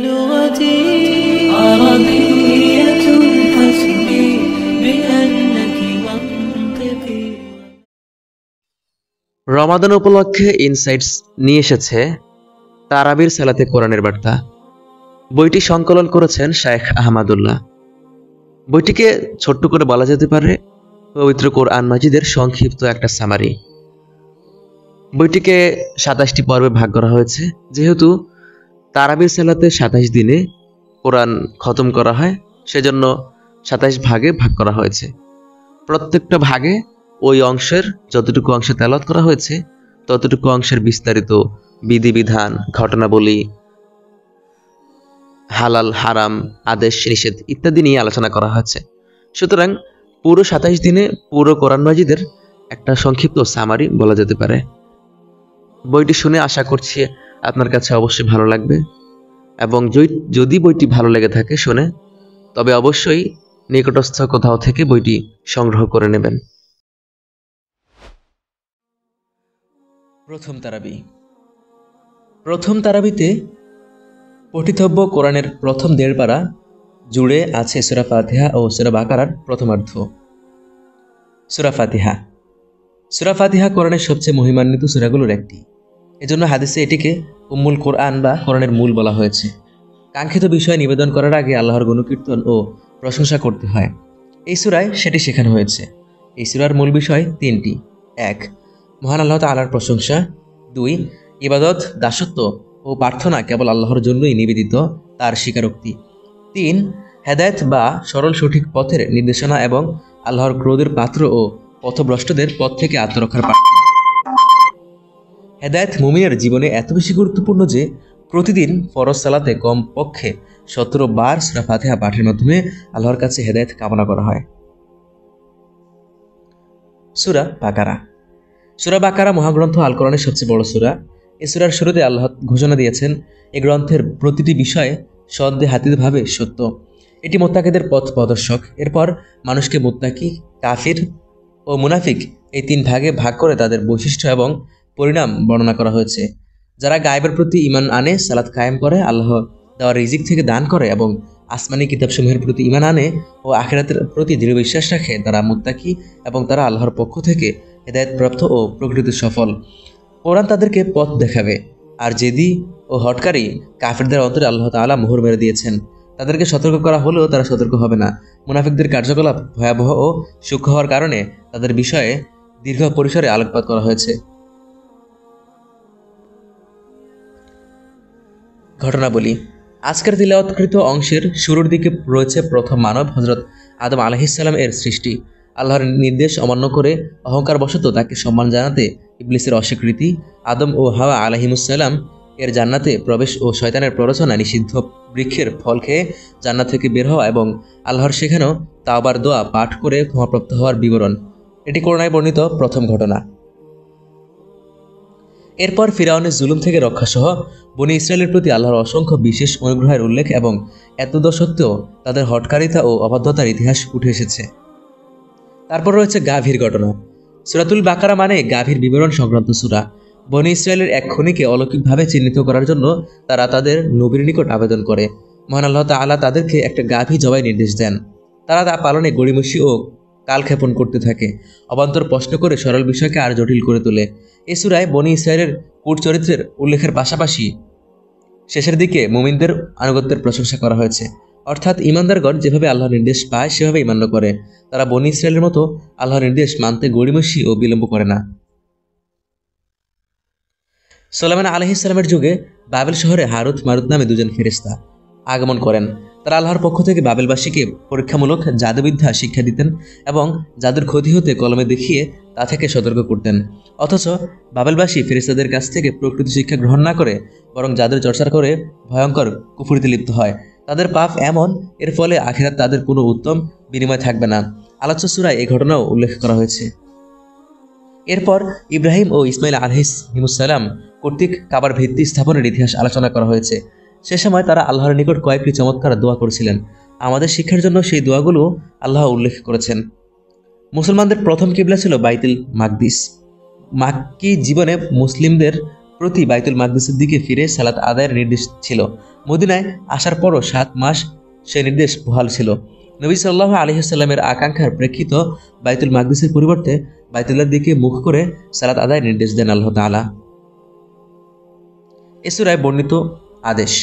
لغتي عربية حسبي بأنك منطقي। রমাদান উপলক্ষে ইনসাইটস নিয়ে এসেছে তারাবির সালাতে কোরআনের বার্তা। বইটি সংকলন করেছেন শায়েখ আহমদুল্লাহ। বইটিকে ছোট্ট করে বলা যেতে পারে পবিত্র কোরআন মাজিদের সংক্ষিপ্ত একটা সামারি। বইটিকে ২৭টি পর্বে ভাগ করা হয়েছে। যেহেতু তারাবির সালাতে ২৭ দিনে কোরআন খতম করা হয়, সেজন্য ২৭ ভাগে ভাগ করা হয়েছে। প্রত্যেকটা ভাগে ওই অংশের যতটুকু অংশে তেলাওয়াত করা হয়েছে ততটুকু অংশের বিস্তারিত বিধিবিধান, ঘটনাবলী, হালাল হারাম, আদেশ নিষেধ ইত্যাদি নিয়ে আলোচনা করা হয়েছে। সুতরাং পুরো ২৭ দিনে পুরো কোরআন মাজিদের একটা সংক্ষিপ্ত সামারি বলা যেতে পারে। বইটি শুনে আশা করছি আপনার কাছে অবশ্যই ভালো লাগবে, এবং যদি বইটি ভালো লেগে থাকে শুনে, তবে অবশ্যই নিকটস্থ কোথাও থেকে বইটি সংগ্রহ করে নেবেন। প্রথম তারাবিতে পঠিতব্য কোরআনের প্রথম ১.৫ পারা জুড়ে আছে সূরা ফাতিহা ও সূরা বাকারার প্রথমার্ধ। সূরা ফাতিহা কোরআনের সবচেয়ে মহিমান্বিত সূরাগুলোর একটি। এজন্য হাদিসে এটিকে উম্মুল কোরআন বা কোরআনের মূল বলা হয়েছে। কাঙ্ক্ষিত বিষয় নিবেদন করার আগে আল্লাহর গুণকীর্তন ও প্রশংসা করতে হয়। এই সূরায় সেটি শেখানো হয়েছে। এই সূরার মূল বিষয় ৩টি। ১. মহান আল্লাহ তাআলার প্রশংসা। ২. ইবাদত, দাসত্ব ও প্রার্থনা কেবল আল্লাহর জন্যই নিবেদিত, তার স্বীকারোক্তি। ৩. হেদায়েত বা সরল সঠিক পথের নির্দেশনা এবং আল্লাহর ক্রোধের পাত্র ও পথভ্রষ্টদের পথ থেকে আত্মরক্ষার প্রার্থনা। হেদায়েত মুমিনের জীবনে এত বেশি গুরুত্বপূর্ণ যে প্রতিদিন ফরজ সালাতে কমপক্ষে ১৭ বার সূরা ফাতিহা পাঠের মাধ্যমে আল্লাহর কাছে হেদায়েত কামনা করা হয়। সূরা বাকারা মহাগ্রন্থ আল কোরআনের সবচেয়ে বড় সূরা। এই সূরার শুরুতে আল্লাহ ঘোষণা দিয়েছেন এই গ্রন্থের প্রতিটি বিষয় সন্দেহাতীতভাবে সত্য। এটি মুত্তাকিদের পথ প্রদর্শক। এরপর মানুষকে মুত্তাকি, কাফির ও মুনাফিক এই ৩ ভাগে ভাগ করে তাদের বৈশিষ্ট্য এবং পরিণাম বর্ণনা করা হয়েছে। যারা গায়েবের প্রতি ঈমান আনে, সালাত কায়েম করে, আল্লাহ দেওয়া রিজিক থেকে দান করে এবং আসমানি কিতাবসমূহের প্রতি ঈমান আনে ও আখিরাতের প্রতি দৃঢ় বিশ্বাস রাখে, তারা মুত্তাকি এবং তারা আল্লাহর পক্ষ থেকে হেদায়েতপ্রাপ্ত ও প্রকৃত সফল। কোরআন তাদেরকে পথ দেখাবে। আর জেদি ও হটকারী কাফিরদের অন্তরে আল্লাহ তাআলা মোহর মেরে দিয়েছেন। তাদেরকে সতর্ক করা হলেও তারা সতর্ক হবে না। মুনাফিকদের কার্যকলাপ ভয়াবহ ও সূক্ষ্ম হওয়ার কারণে তাদের বিষয়ে দীর্ঘ পরিসরে আলোকপাত করা হয়েছে। ঘটনাবলী। আজকের তিলাওয়াতকৃত অংশের শুরুর দিকে রয়েছে প্রথম মানব হযরত আদম আলাইহিস সালাম এর সৃষ্টি। আল্লাহর নির্দেশ অমান্য করে অহংকারবশত তাকে সম্মান জানাতে ইবলিসের অস্বীকৃতি, আদম ও হাওয়া আলাইহিমুসসালাম এর জান্নাতে প্রবেশ ও শয়তানের প্ররোচনা, নিষিদ্ধ বৃক্ষের ফল খেয়ে জান্নাত থেকে বের হওয়া এবং আল্লাহর শেখানো তাওবার দোয়া পাঠ করে ক্ষমাপ্রাপ্ত হওয়ার বিবরণ। এটি কোরআনে বর্ণিত প্রথম ঘটনা। এরপর ফিরআউনের জুলুম থেকে রক্ষাসহ বনী ইসরায়েলের প্রতি আল্লাহর অসংখ্য বিশেষ অনুগ্রহের উল্লেখ এবং এতদসত্ত্বেও তাদের হঠকারিতা ও অবাধ্যতার ইতিহাস উঠে এসেছে। তারপর রয়েছে গাভীর ঘটনা। সূরাতুল বাকারা মানে গাভীর বিবরণ সংক্রান্ত সূরা। বনী ইসরায়েলের এক খুনিকে অলৌকিকভাবে চিহ্নিত করার জন্য তারা তাদের নবীর নিকট আবেদন করে। মহান আল্লাহ তাআলা তাদেরকে একটা গাভী জবাই নির্দেশ দেন। তারা তা পালনে গড়িমসি ও কালক্ষেপণ করতে থাকে, অবান্তর প্রশ্ন করে সরল বিষয়কে আর জটিল করে তোলে। এই সূরায় বনী ইসরায়েলের কূট চরিত্রের উল্লেখের পাশাপাশি শেষের দিকে মুমিনদের আনুগত্যের প্রশংসা করা হয়েছে। অর্থাৎ ঈমানদারগণ যেভাবে আল্লাহর নির্দেশ পায় সেভাবেই মান্য করে। তারা বনী ইসরায়েলের মতো আল্লাহর নির্দেশ মানতে গড়িমসি ও বিলম্ব করে না। সুলাইমান আলাইহিস সালামের যুগে বাবেল শহরে হারুত মারুত নামে দুজন ফেরেশতা আগমন করেন। তারা আল্লাহর পক্ষ থেকে বাবেলবাসীকে পরীক্ষামূলক জাদুবিদ্যা শিক্ষা দিতেন এবং জাদুর ক্ষতি হতে কলমে দেখিয়ে তা থেকে সতর্ক করতেন। অথচ বাবেলবাসী ফেরেশতাদের কাছ থেকে প্রকৃত শিক্ষা গ্রহণ না করে বরং জাদুর চর্চা করে ভয়ঙ্কর কুফরিতে লিপ্ত হয়। তাদের পাপ এমন, এর ফলে আখিরাত তাদের কোনো উত্তম বিনিময় থাকবে না। আলোচ্য সূরায় এই ঘটনাও উল্লেখ করা হয়েছে। এরপর ইব্রাহিম ও ইসমাইল আলাইহিসসালাম কর্তৃক কাবার ভিত্তি স্থাপনের ইতিহাস আলোচনা করা হয়েছে। সে সময় তারা আল্লাহর নিকট কয়েকটি চমৎকার দোয়া করেছিলেন। আমাদের শিক্ষার জন্য সেই দোয়াগুলো আল্লাহ উল্লেখ করেছেন। মুসলমানদের প্রথম কিবলা ছিল বাইতুল মাকদিস। মাক্কি জীবনে মুসলিমদের প্রতি বাইতুল মাকদিসের দিকে ফিরে সালাত আদায়ের নির্দেশ ছিল। মদিনায় আসার পরও 7 মাস সে নির্দেশ বহাল ছিল। নবী সাল্লাল্লাহু আলাইহি ওয়াসাল্লামের আকাঙ্ক্ষার প্রেক্ষিত বাইতুল মাকদিসের পরিবর্তে বাইতুল্লাহর দিকে মুখ করে সালাত আদায়ের নির্দেশ দেন আল্লাহ তাআলা। এ সূরায় বর্ণিত আদেশ: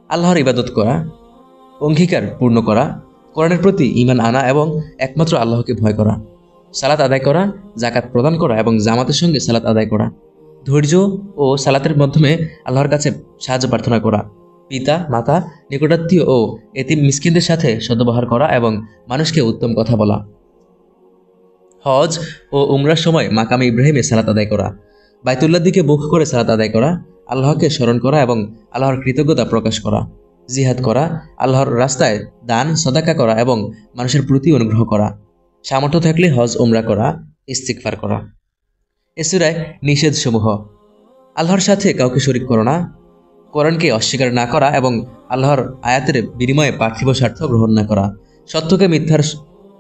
আল্লাহর ইবাদত করা, অঙ্গীকার পূর্ণ করা, কোরআনের প্রতি ঈমান আনা এবং একমাত্র আল্লাহকে ভয় করা, সালাত আদায় করা, যাকাত প্রদান করা এবং জামাতের সঙ্গে সালাত আদায় করা, ধৈর্য ও সালাতের মাধ্যমে আল্লাহর কাছে সাহায্য প্রার্থনা করা, পিতা মাতা, নিকটাত্মীয় ও এতিম মিসকিনদের সাথে সদ্ব্যবহার করা এবং মানুষকে উত্তম কথা বলা, হজ ও উমরার সময় মাকামে ইব্রাহিমে সালাত আদায় করা, বাইতুল্লাহর দিকে মুখ করে সালাত আদায় করা, আল্লাহকে স্মরণ করা এবং আল্লাহর কৃতজ্ঞতা প্রকাশ করা, জিহাদ করা, আল্লাহর রাস্তায় দান সদাকা করা এবং মানুষের প্রতি অনুগ্রহ করা, সামর্থ্য থাকলে হজ উমরা করা, ইস্তিগফার করা। এ সূরায় নিষেধসমূহ: আল্লাহর সাথে কাউকে শরীক করো না, কোরআনকে অস্বীকার না করা এবং আল্লাহর আয়াতের বিনিময়ে পার্থিব স্বার্থ গ্রহণ না করা, সত্যকে মিথ্যার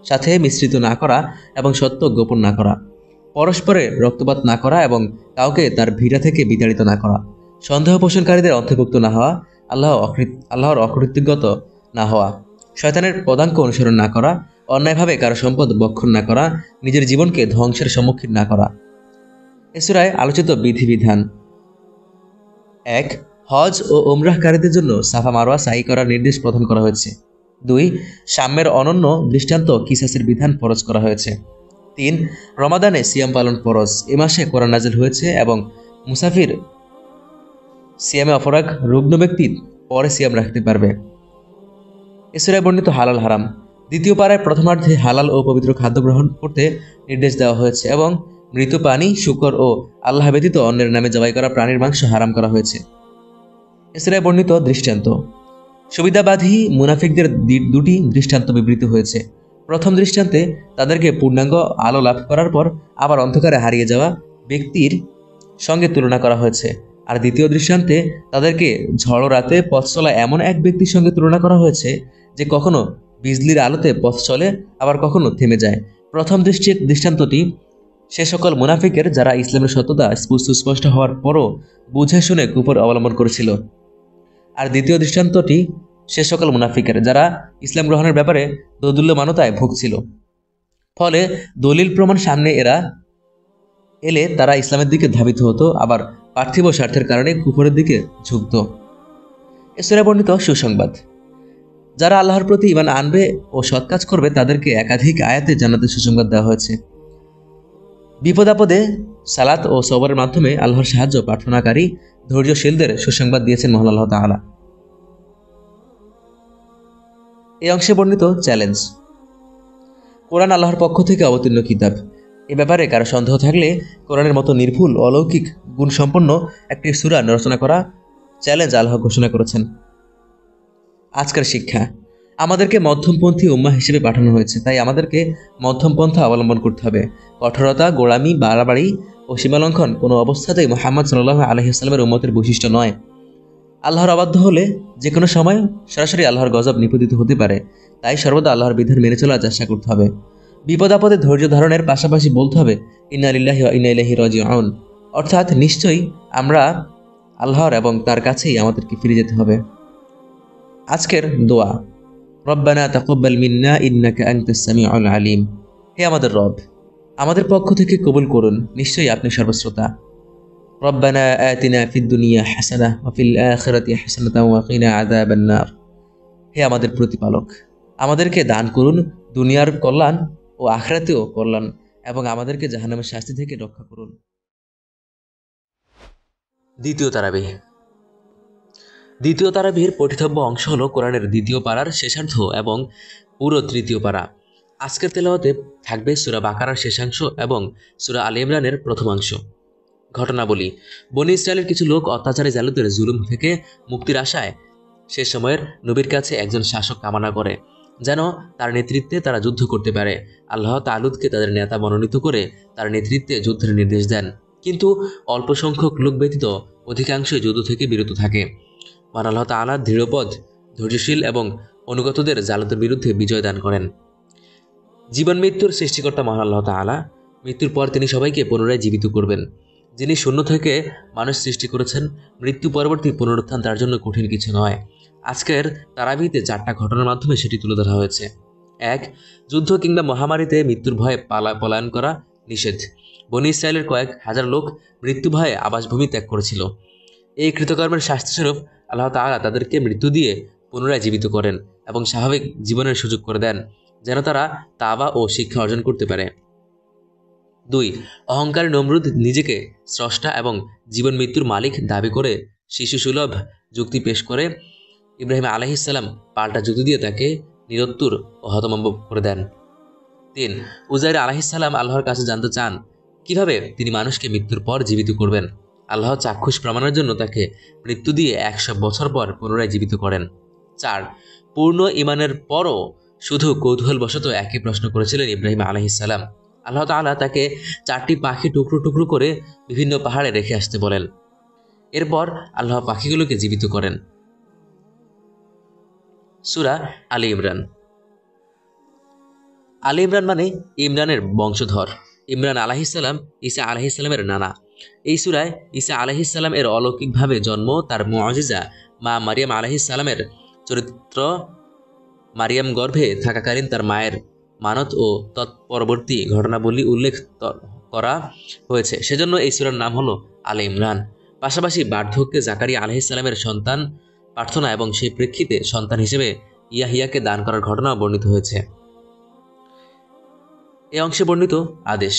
সাথে মিশ্রিত না করা এবং সত্য গোপন না করা, পরস্পরের রক্তপাত না করা এবং কাউকে তার ভিড়া থেকে বিতাড়িত না করা, সন্দেহ পোষণকারীদের অন্তর্ভুক্ত না হওয়া, আল্লাহর অকৃতজ্ঞত না হওয়া, শয়তানের পদাঙ্ক অনুসরণ না করা, অন্যায়ভাবে কারো সম্পদ বক্ষণ না করা, নিজের জীবনকে ধ্বংসের সম্মুখীন না করা। এ সূরায় আলোচিত বিধিবিধান: 1. হজ ও উমরাহকারীদের জন্য সাফা মারওয়া সাই করার নির্দেশ প্রদান করা হয়েছে। 2. সাম্যের অনন্য দৃষ্টান্ত কিসাসের বিধান ফরজ করা হয়েছে। 3. রমাদানে সিয়াম পালন ফরজ। এ মাসে কোরআন নাজিল হয়েছে এবং মুসাফির সিয়ামে অপরাগ রুগ্ন ব্যক্তি পরে সিয়াম রাখতে পারবে। এ সূরায় বর্ণিত হালাল হারাম: দ্বিতীয় পারায় প্রথমার্ধে হালাল ও পবিত্র খাদ্য গ্রহণ করতে নির্দেশ দেওয়া হয়েছে এবং মৃত প্রাণী, শূকর ও আল্লাহ ব্যতীত অন্যের নামে জবাই করা প্রাণীর মাংস হারাম করা হয়েছে। এ সূরায় বর্ণিত দৃষ্টান্ত: সুবিধাবাদী মুনাফিকদের দুটি দৃষ্টান্ত বিবৃত হয়েছে। প্রথম দৃষ্টান্তে তাদেরকে পূর্ণাঙ্গ আলো লাভ করার পর আবার অন্ধকারে হারিয়ে যাওয়া ব্যক্তির সঙ্গে তুলনা করা হয়েছে, আর দ্বিতীয় দৃষ্টান্তে তাদেরকে ঝড়ো রাতে পথ চলা এমন এক ব্যক্তির সঙ্গে তুলনা করা হয়েছে যে কখনো বিজলির আলোতে পথ চলে আবার কখনো থেমে যায়। প্রথম দৃষ্টান্তটি সে সকল মুনাফিকের যারা ইসলামের সত্যতা সুস্পষ্ট হওয়ার পরও বুঝে শুনে কুফর অবলম্বন করেছিল, আর দ্বিতীয় দৃষ্টান্তটি সে সকল মুনাফিকের যারা ইসলাম গ্রহণের ব্যাপারে দোদুল্যমানতায় ভুগছিল, ফলে দলিল প্রমাণ সামনে এলে তারা ইসলামের দিকে ধাবিত হতো, আবার পার্থিব স্বার্থের কারণে কুফরের দিকে ঝুঁকত। এ সূরায় বর্ণিত সুসংবাদ: যারা আল্লাহর প্রতি ঈমান আনবে ও সৎ কাজ করবে তাদেরকে একাধিক আয়াতে জান্নাতের সুসংবাদ দেওয়া হয়েছে। বিপদ আপদে সালাত ও সবরের মাধ্যমে আল্লাহর সাহায্য প্রার্থনাকারী ধৈর্যশীলদের সুসংবাদ দিয়েছেন মহান আল্লাহ তাআলা। এই অংশে বর্ণিত চ্যালেঞ্জ: কোরআন আল্লাহর পক্ষ থেকে অবতীর্ণ কিতাব। এ ব্যাপারে কারো সন্দেহ থাকলে কোরআনের মতো নির্ভুল অলৌকিক গুণসম্পন্ন একটি সূরা রচনা করা চ্যালেঞ্জ আল্লাহ ঘোষণা করেছেন। আজকের শিক্ষা: আমাদেরকে মধ্যমপন্থী উম্মাহ হিসেবে পাঠানো হয়েছে, তাই আমাদেরকে মধ্যম পন্থা অবলম্বন করতে হবে। কঠোরতা, গোড়ামি, বাড়াবাড়ি ও সীমালঙ্ঘন কোনো অবস্থাতেই মুহাম্মদ সাল্লাল্লাহু আলাইহি ওয়াসাল্লামের উম্মতের বৈশিষ্ট্য নয়। আল্লাহর অবাধ্য হলে যে কোনো সময় সরাসরি আল্লাহর গজব নিপতিত হতে পারে, তাই সর্বদা আল্লাহর বিধান মেনে চলার চেষ্টা করতে হবে। বিপদ আপদে ধৈর্য ধারণের পাশাপাশি বলতে হবে ইন্না লিল্লাহি ওয়া ইন্না ইলাইহি রাজিউন, অর্থাৎ নিশ্চয়ই আমরা আল্লাহর এবং তার কাছেই আমাদেরকে ফিরে যেতে হবে। আজকের দোয়া: রব্বানা তাকাব্বাল মিন্না ইন্নাকা আনতাস সামিউল আলিম। হে আমাদের রব, আমাদের পক্ষ থেকে কবুল করুন, নিশ্চয়ই আপনি সর্বশ্রোতা। রব্বানা আতিনা ফিদ দুনিয়া হাসানাহ ওয়া ফিল আখিরাতি হাসানাতাও ওয়া কিনা আযাবান নার। হে আমাদের প্রতিপালক, আমাদেরকে দান করুন দুনিয়ার কল্যাণ ও আখিরাতেও কল্যাণ, এবং আমাদেরকে জাহান্নামের শাস্তি থেকে রক্ষা করুন। দ্বিতীয় তারাবিহ। দ্বিতীয় তারাবির পঠিতব্য অংশ হল কোরআনের দ্বিতীয় পারার শেষার্ধ এবং পুরো তৃতীয় পারা। আজকের তেলাওয়াতে থাকবে সূরা বাকারার শেষাংশ এবং সূরা আলে ইমরানের প্রথমাংশ। ঘটনাবলী: বনী ইসরায়েলের কিছু লোক অত্যাচারী জালুদের জুলুম থেকে মুক্তির আশায় সে সময়ের নবীর কাছে একজন শাসক কামনা করে, যেন তার নেতৃত্বে তারা যুদ্ধ করতে পারে। আল্লাহ তালুদকে তাদের নেতা মনোনীত করে তার নেতৃত্বে যুদ্ধের নির্দেশ দেন, কিন্তু অল্প সংখ্যক লোক ব্যতীত অধিকাংশই যুদ্ধ থেকে বিরত থাকে। মহান আল্লাহ তাআলা দৃঢ়পদ, ধৈর্যশীল এবং অনুগতদের জালুদের বিরুদ্ধে বিজয় দান করেন। জীবন মৃত্যুর সৃষ্টিকর্তা মহান আল্লাহ তাআলা, মৃত্যুর পর তিনি সবাইকে পুনরায় জীবিত করবেন। যিনি শূন্য থেকে মানুষ সৃষ্টি করেছেন, মৃত্যু পরবর্তী পুনরুত্থান তার জন্য কঠিন কিছু নয়। আজকের তারাবিতে 4টা ঘটনার মাধ্যমে সেটি তুলে ধরা হয়েছে। 1. যুদ্ধ কিংবা মহামারীতে মৃত্যুর ভয়ে পলায়ন করা নিষেধ। বনী ইসরায়েলের কয়েক হাজার লোক মৃত্যু ভয়ে আবাসভূমি ত্যাগ করেছিল। এই কৃতকর্মের শাস্তিস্বরূপ আল্লাহ তাআলা তাদেরকে মৃত্যু দিয়ে পুনরায় জীবিত করেন এবং স্বাভাবিক জীবনের সুযোগ করে দেন, যেন তারা তাওবা ও শিক্ষা অর্জন করতে পারে। 2. অহংকারী নমরুদ নিজেকে স্রষ্টা এবং জীবন মৃত্যুর মালিক দাবি করে শিশুসুলভ যুক্তি পেশ করে ইব্রাহিম আলাইহিস সালাম পাল্টা যুক্তি দিয়ে তাকে নিরুত্তর ও হতভম্ব করে দেন। 3. উজাইর আলাইহিস সালাম আল্লাহর কাছে জানতে চান কিভাবে তিনি মানুষকে মৃত্যুর পর জীবিত করবেন। আল্লাহ চাক্ষুষ প্রমাণের জন্য তাকে মৃত্যু দিয়ে 100 বছর পর পুনরায় জীবিত করেন। 4. পূর্ণ ঈমানের পরও শুধু কৌতূহলবশত একই প্রশ্ন করেছিলেন ইব্রাহিম আলাইহিস সালাম। আল্লাহ তাআলা তাকে 4টি পাখি টুকরো টুকরো করে বিভিন্ন পাহাড়ে রেখে আসতে বলেন। এরপর আল্লাহ পাখিগুলোকে জীবিত করেন। সূরা আলী ইমরান। আলী ইমরান মানে ইমরানের বংশধর। ইমরান আলাইহিস সালাম ঈসা আলাইহিস সালামের নানা। এই সূরায় ঈসা আলাইহিস সালাম এর অলৌকিকভাবে জন্ম, তার মুআজিজা, মা মারিয়াম আলাইহিস সালামের চরিত্র, মারিয়াম গর্ভে থাকাকালীন তার মায়ের মানত ও তৎপরবর্তী ঘটনাবলী উল্লেখ করা হয়েছে। সেজন্য এই সূরার নাম হলো আলে ইমরান। পাশাপাশি বার্ধক্যে জাকারিয়া আলাইহিস সালামের সন্তান প্রার্থনা এবং সেই প্রেক্ষিতে সন্তান হিসেবে ইয়াহিয়াকে দান করার ঘটনাও বর্ণিত হয়েছে। এই অংশে বর্ণিত আদেশ: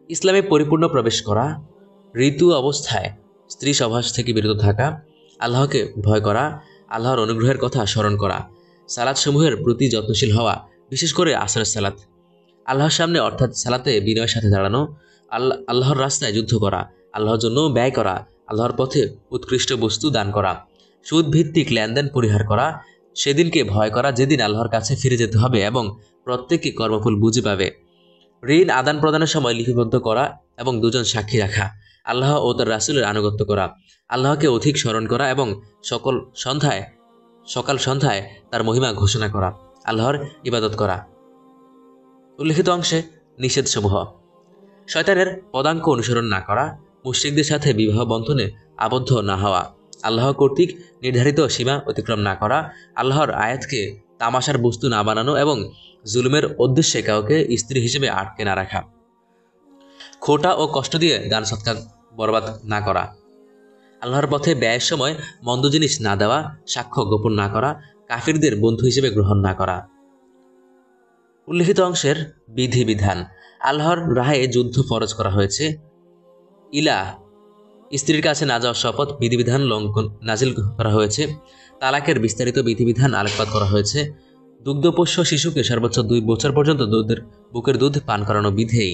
ইসলামে পরিপূর্ণ প্রবেশ করা, ঋতু অবস্থায় স্ত্রী সহবাস থেকে বিরত থাকা, আল্লাহকে ভয় করা, আল্লাহর অনুগ্রহের কথা স্মরণ করা, সালাত সমূহের প্রতি যত্নশীল হওয়া, বিশেষ করে আসরের সালাত, আল্লাহর সামনে অর্থাৎ সালাতে বিনয়ের সাথে দাঁড়ানো, আল্লাহর রাস্তায় যুদ্ধ করা, আল্লাহর জন্য ব্যয় করা, আল্লাহর পথে উৎকৃষ্ট বস্তু দান করা, সুদ ভিত্তিক লেনদেন পরিহার করা, সেদিনকে ভয় করা যেদিন আল্লাহর কাছে ফিরে যেতে হবে এবং প্রত্যেককে কর্মফল বুঝে পাবে, ঋণ আদান প্রদানের সময় লিপিবদ্ধ করা এবং দুজন সাক্ষী রাখা, আল্লাহ ও তার রাসূলের আনুগত্য করা, আল্লাহকে অধিক স্মরণ করা এবং সকাল সন্ধ্যায় তার মহিমা ঘোষণা করা, আল্লাহর ইবাদত করা। উল্লিখিত অংশে নিষেধসমূহ: শয়তানের পদাঙ্ক অনুসরণ না করা, মুশরিকদের সাথে বিবাহ বন্ধনে আবদ্ধ না হওয়া, আল্লাহ কর্তৃক নির্ধারিত সীমা অতিক্রম না করা, আল্লাহর আয়াতকে তামাশার বস্তু না বানানো এবং জুলুমের উদ্দেশ্যে কাউকে স্ত্রী হিসেবে আটকে না রাখা, খোটা ও কষ্ট দিয়ে দান সৎকার বরবাদ না করা, আল্লাহর পথে ব্যয়ের সময় মন্দ জিনিস না দেওয়া, সাক্ষ্য গোপন না করা, কাফিরদের বন্ধু হিসেবে গ্রহণ না করা। উল্লিখিত অংশের বিধিবিধান: আল্লাহর রাহে যুদ্ধ ফরজ করা হয়েছে। স্ত্রীর কাছে না যাওয়ার শপথ বিধিবিধান নাজিল করা হয়েছে। তালাকের বিস্তারিত বিধিবিধান আলোকপাত করা হয়েছে। দুগ্ধপোষ্য শিশুকে সর্বোচ্চ 2 বছর পর্যন্ত বুকের দুধ পান করানো বিধেয়।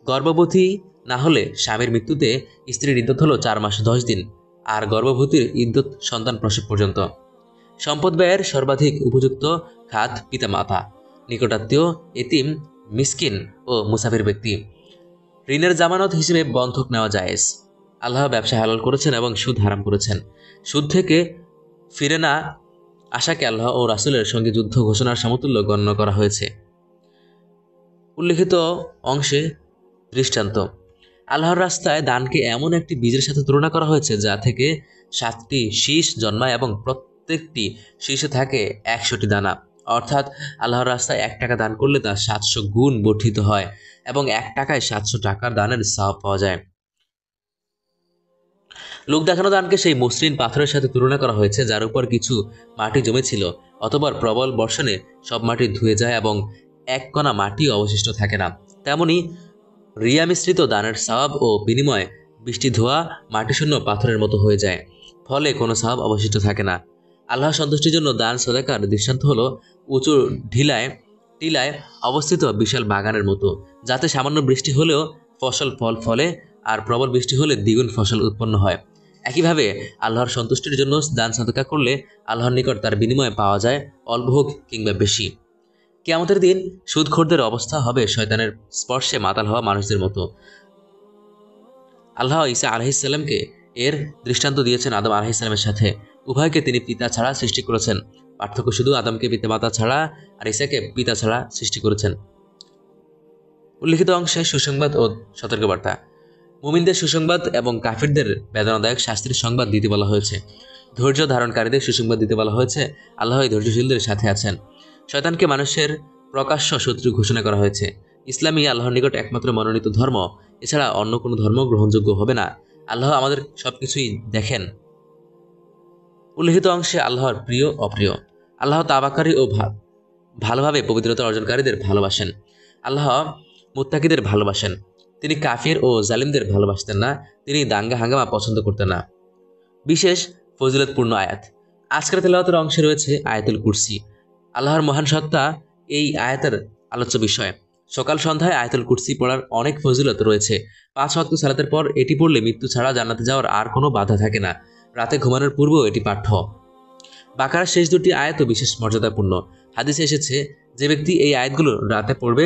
গর্ভবতী না হলে স্বামীর মৃত্যুতে স্ত্রীর ইদ্যত হলো 4 মাস 10 দিন, আর গর্ভবতীর ইদ্যত সন্তান প্রসব পর্যন্ত। সম্পদ ব্যয়ের সর্বাধিক উপযুক্ত খাত পিতামাতা, নিকটাত্মীয়, এতিম, মিসকিন ও মুসাফির ব্যক্তি। ঋণের জামানত হিসেবে বন্ধক নেওয়া জায়েজ। আল্লাহ ব্যবসা হালাল করেছেন এবং সুদ হারাম করেছেন। সুদ থেকে ফিরে না আশাকে আল্লাহ ও রাসূলের সঙ্গে যুদ্ধ ঘোষণার সমতুল্য গণ্য করা হয়েছে। উল্লিখিত অংশে দৃষ্টান্ত: আল্লাহর রাস্তায় দানকে এমন একটি বীজের সাথে তুলনা করা হয়েছে যা থেকে 7টি শীষ জন্মায় এবং প্রত্যেকটি শীষে থাকে 100টি দানা। অর্থাৎ আল্লাহর রাস্তায় 1 টাকা দান করলে তা 700 গুণ বর্ধিত হয় এবং 1 টাকায় 700 টাকার দানের সওয়াব পাওয়া যায়। লোক দেখানো দানকে সেই মসৃণ পাথরের সাথে তুলনা করা হয়েছে যার উপর কিছু মাটি জমেছিল, অতঃপর প্রবল বর্ষণে সব মাটি ধুয়ে যায় এবং 1 কণা মাটি অবশিষ্ট থাকে না। তেমনি রিয়া মিশ্রিত দানের সওয়াব ও বিনিময়ে বৃষ্টি ধোয়া মাটিশূন্য পাথরের মতো হয়ে যায়, ফলে কোনো সওয়াব অবশিষ্ট থাকে না। আল্লাহ সন্তুষ্টির জন্য দান সদাকার দৃষ্টান্ত হলো উঁচু টিলায় অবস্থিত বিশাল বাগানের মতো, যাতে সামান্য বৃষ্টি হলেও ফল ফলে আর প্রবল বৃষ্টি হলে দ্বিগুণ ফসল উৎপন্ন হয়। একইভাবে আল্লাহর সন্তুষ্টির জন্য দান সদকা করলে আল্লাহর নিকট তার বিনিময়ে পাওয়া যায় অল্প হোক কিংবা বেশি। কিয়ামতের দিন সুদখোরদের অবস্থা হবে শয়তানের স্পর্শে মাতাল হওয়া মানুষদের মতো। আল্লাহ ঈসা আলাইহিস সালামকে এর দৃষ্টান্ত দিয়েছেন আদম আলাইহিস সালামের সাথে। উভয়কে তিনি পিতা ছাড়া সৃষ্টি করেছেন। পার্থক্য শুধু আদমকে পিতামাতা ছাড়া আর ঈসাকে পিতা ছাড়া সৃষ্টি করেছেন। উল্লিখিত অংশে সুসংবাদ ও সতর্কবার্তা: মুমিনদের সুসংবাদ এবং কাফিরদের বেদনাদায়ক শাস্তির সংবাদ দিতে বলা হয়েছে। ধৈর্য ধারণকারীদের সুসংবাদ দিতে বলা হয়েছে, আল্লাহ এই ধৈর্যশীলদের সাথে আছেন। শয়তানকে মানুষের প্রকাশ্য শত্রু ঘোষণা করা হয়েছে। ইসলামই আল্লাহর নিকট একমাত্র মনোনীত ধর্ম, এছাড়া অন্য কোনো ধর্ম গ্রহণযোগ্য হবে না। আল্লাহ আমাদের সবকিছুই দেখেন। উল্লিখিত অংশে আল্লাহর প্রিয় অপ্রিয়। আল্লাহ তাওবাকারী ও ভালোভাবে পবিত্রতা অর্জনকারীদের ভালোবাসেন। আল্লাহ মুত্তাকিদের ভালোবাসেন। তিনি কাফির ও জালিমদের ভালোবাসতেন না। তিনি দাঙ্গা হাঙ্গামা পছন্দ করতেন না। বিশেষ ফজিলতপূর্ণ আয়াত। আজকের তেলাওয়াতের অংশে রয়েছে আয়াতুল কুরসি। আল্লাহর মহান সত্তা এই আয়াতের আলোচ্য বিষয়। সকাল সন্ধ্যায় আয়াতুল কুরসি পড়ার অনেক ফজিলত রয়েছে। 5 ওয়াক্ত সালাতের পর এটি পড়লে মৃত্যু ছাড়া জান্নাতে যাওয়ার আর কোনো বাধা থাকে না। রাতে ঘুমানোর পূর্বেও এটি পাঠ্য। বাকারার শেষ দুটি আয়াতও বিশেষ মর্যাদাপূর্ণ। হাদিসে এসেছে, যে ব্যক্তি এই আয়াতগুলো রাতে পড়বে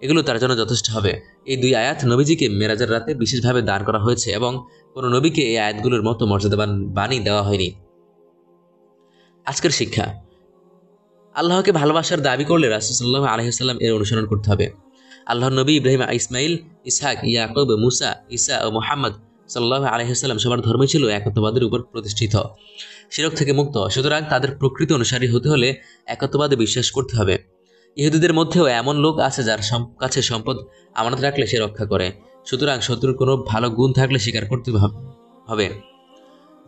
এগুলো তার জন্য যথেষ্ট হবে। এই 2 আয়াত নবীজিকে মেরাজের রাতে বিশেষভাবে দান করা হয়েছে এবং কোনো নবীকে এই আয়াতগুলোর মতো মর্যাদাবান বাণী দেওয়া হয়নি। আজকের শিক্ষা। আল্লাহকে ভালোবাসার দাবি করলে রাসূল সাল্লাল্লাহু আলাইহি ওয়াসাল্লাম এর অনুসরণ করতে হবে। আল্লাহর নবী ইব্রাহিম, ইসমাইল, ইসহাক, ইয়াকুব, মুসা, ঈসা ও মুহাম্মদ সাল্লাল্লাহু আলাইহি ওয়াসাল্লাম সবার ধর্মই ছিল একত্ববাদের উপর প্রতিষ্ঠিত, শিরক থেকে মুক্ত। সুতরাং তাদের প্রকৃত অনুসারী হতে হলে একত্ববাদে বিশ্বাস করতে হবে। ইহুদিদের মধ্যেও এমন লোক আছে যার কাছে সম্পদ আমানত রাখলে সে রক্ষা করে। সুতরাং শত্রুর কোনো ভালো গুণ থাকলে স্বীকার করতে হবে।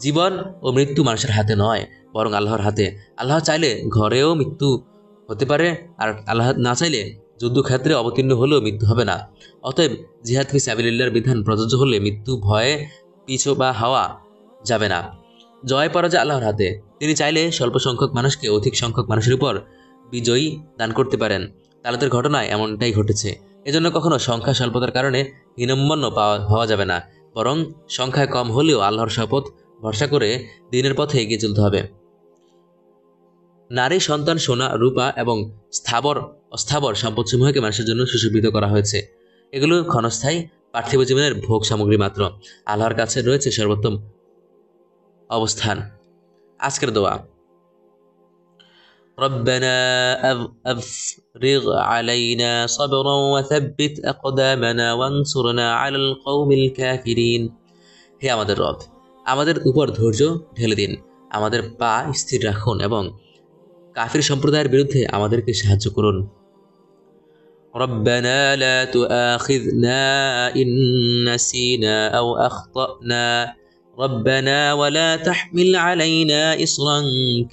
জীবন ও মৃত্যু মানুষের হাতে নয়, বরং আল্লাহর হাতে। আল্লাহ চাইলে ঘরেও মৃত্যু হতে পারে, আর আল্লাহ না চাইলে যুদ্ধক্ষেত্রে অবতীর্ণ হলেও মৃত্যু হবে না। অতএব জিহাদ ফি সাবিলিল্লাহর বিধান প্রযোজ্য হলে মৃত্যু ভয়ে পিছু বা হওয়া যাবে না। জয় পরাজয় আল্লাহর হাতে। তিনি চাইলে স্বল্প সংখ্যক মানুষকে অধিক সংখ্যক মানুষের উপর বিজয়ী দান করতে পারেন। তালতের ঘটনায় এমনটাই ঘটেছে। এজন্য কখনো সংখ্যা স্বল্পতার কারণে হীনম্মন্য হওয়া যাবে না, বরং সংখ্যায় কম হলেও আল্লাহর শপথ ভরসা করে দিনের পথে এগিয়ে চলতে হবে। নারী, সন্তান, সোনা, রূপা এবং স্থাবর অস্থাবর সম্পদসমূহকে মানুষের জন্য সুশোভিত করা হয়েছে। এগুলো ক্ষণস্থায়ী পার্থিব জীবনের ভোগ সামগ্রী মাত্র। আল্লাহর কাছে রয়েছে সর্বোত্তম অবস্থান। আজকের দোয়া। ربنا أفرغ علينا صبرا وثبت أقدامنا وانصرنا على القوم الكافرين। হে আমাদের রব, আমাদের উপর ধৈর্য ঢেলে দিন, আমাদের পা স্থির রাখুন এবং কাফির সম্প্রদায়ের বিরুদ্ধে আমাদেরকে সাহায্য করুন। ربنا لا تؤاخذنا إن نسينا أو أخطأنا ربنا ولا تحمل علينا إصرا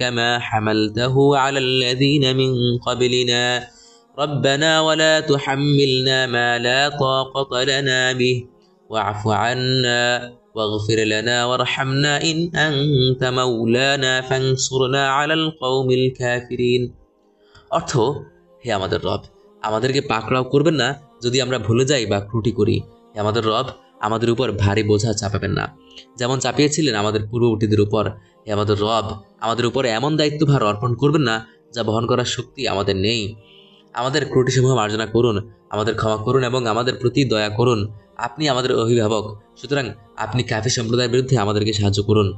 كما حملته على الذين من قبلنا ربنا ولا تحملنا ما لا طاقة لنا به واعف عنا واغفر لنا وارحمنا إن أنت مولانا فانصرنا على القوم الكافرين। অর্থ, হে আমাদের রব, আমাদেরকে পাকড়াও করবেন না যদি আমরা ভুলে যাই বা ত্রুটি করি। হে আমাদের রব, আমাদের উপর ভারী বোঝা চাপাবেন না যেমন চাপিয়েছিলেন আমাদের পূর্ববর্তীদের উপর। হে আমাদের রব, আমাদের উপর এমন দায়িত্বভার অর্পণ করবেন না যা বহন করার শক্তি আমাদের নেই। আমাদের ত্রুটিসমূহ মার্জনা করুন, আমাদের ক্ষমা করুন এবং আমাদের প্রতি দয়া করুন। আপনি আমাদের অভিভাবক, সুতরাং আপনি কাফির সম্প্রদায়ের বিরুদ্ধে আমাদেরকে সাহায্য করুন।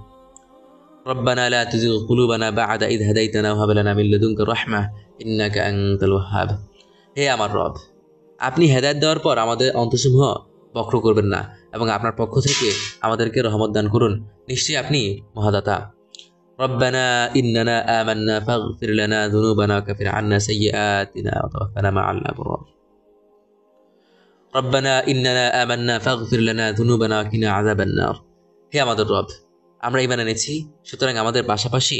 রব্বানা লা তুযিগ কুলুবানা বা'দা ইয হাদাইতানা ওয়া হাব লানা মিন লাদুনকা রাহমাহ ইন্নাকা আনতাল ওয়াহ্হাব। হে আমার রব, আপনি হেদায়েত দেওয়ার পর আমাদের অন্তরসমূহ বক্র করবেন না এবং আপনার পক্ষ থেকে আমাদেরকে রহমত দান করুন। নিশ্চয়ই আপনি মহাদাতা। রব্বানা ইন্নানা আমান্না ফাগফির লানা যুনুবানা ওয়া কাফির আন্না সাইয়্যাতিনা ওয়া তাওফানা মা'আল আবরার। রব্বানা ইন্নানা আমান্না ফাগফির লানা যুনুবানা ওয়া কিনা আযাবান নার। হে আমাদের রব, আমরা ঈমান এনেছি, সুতরাং আমাদের পাশাপাশি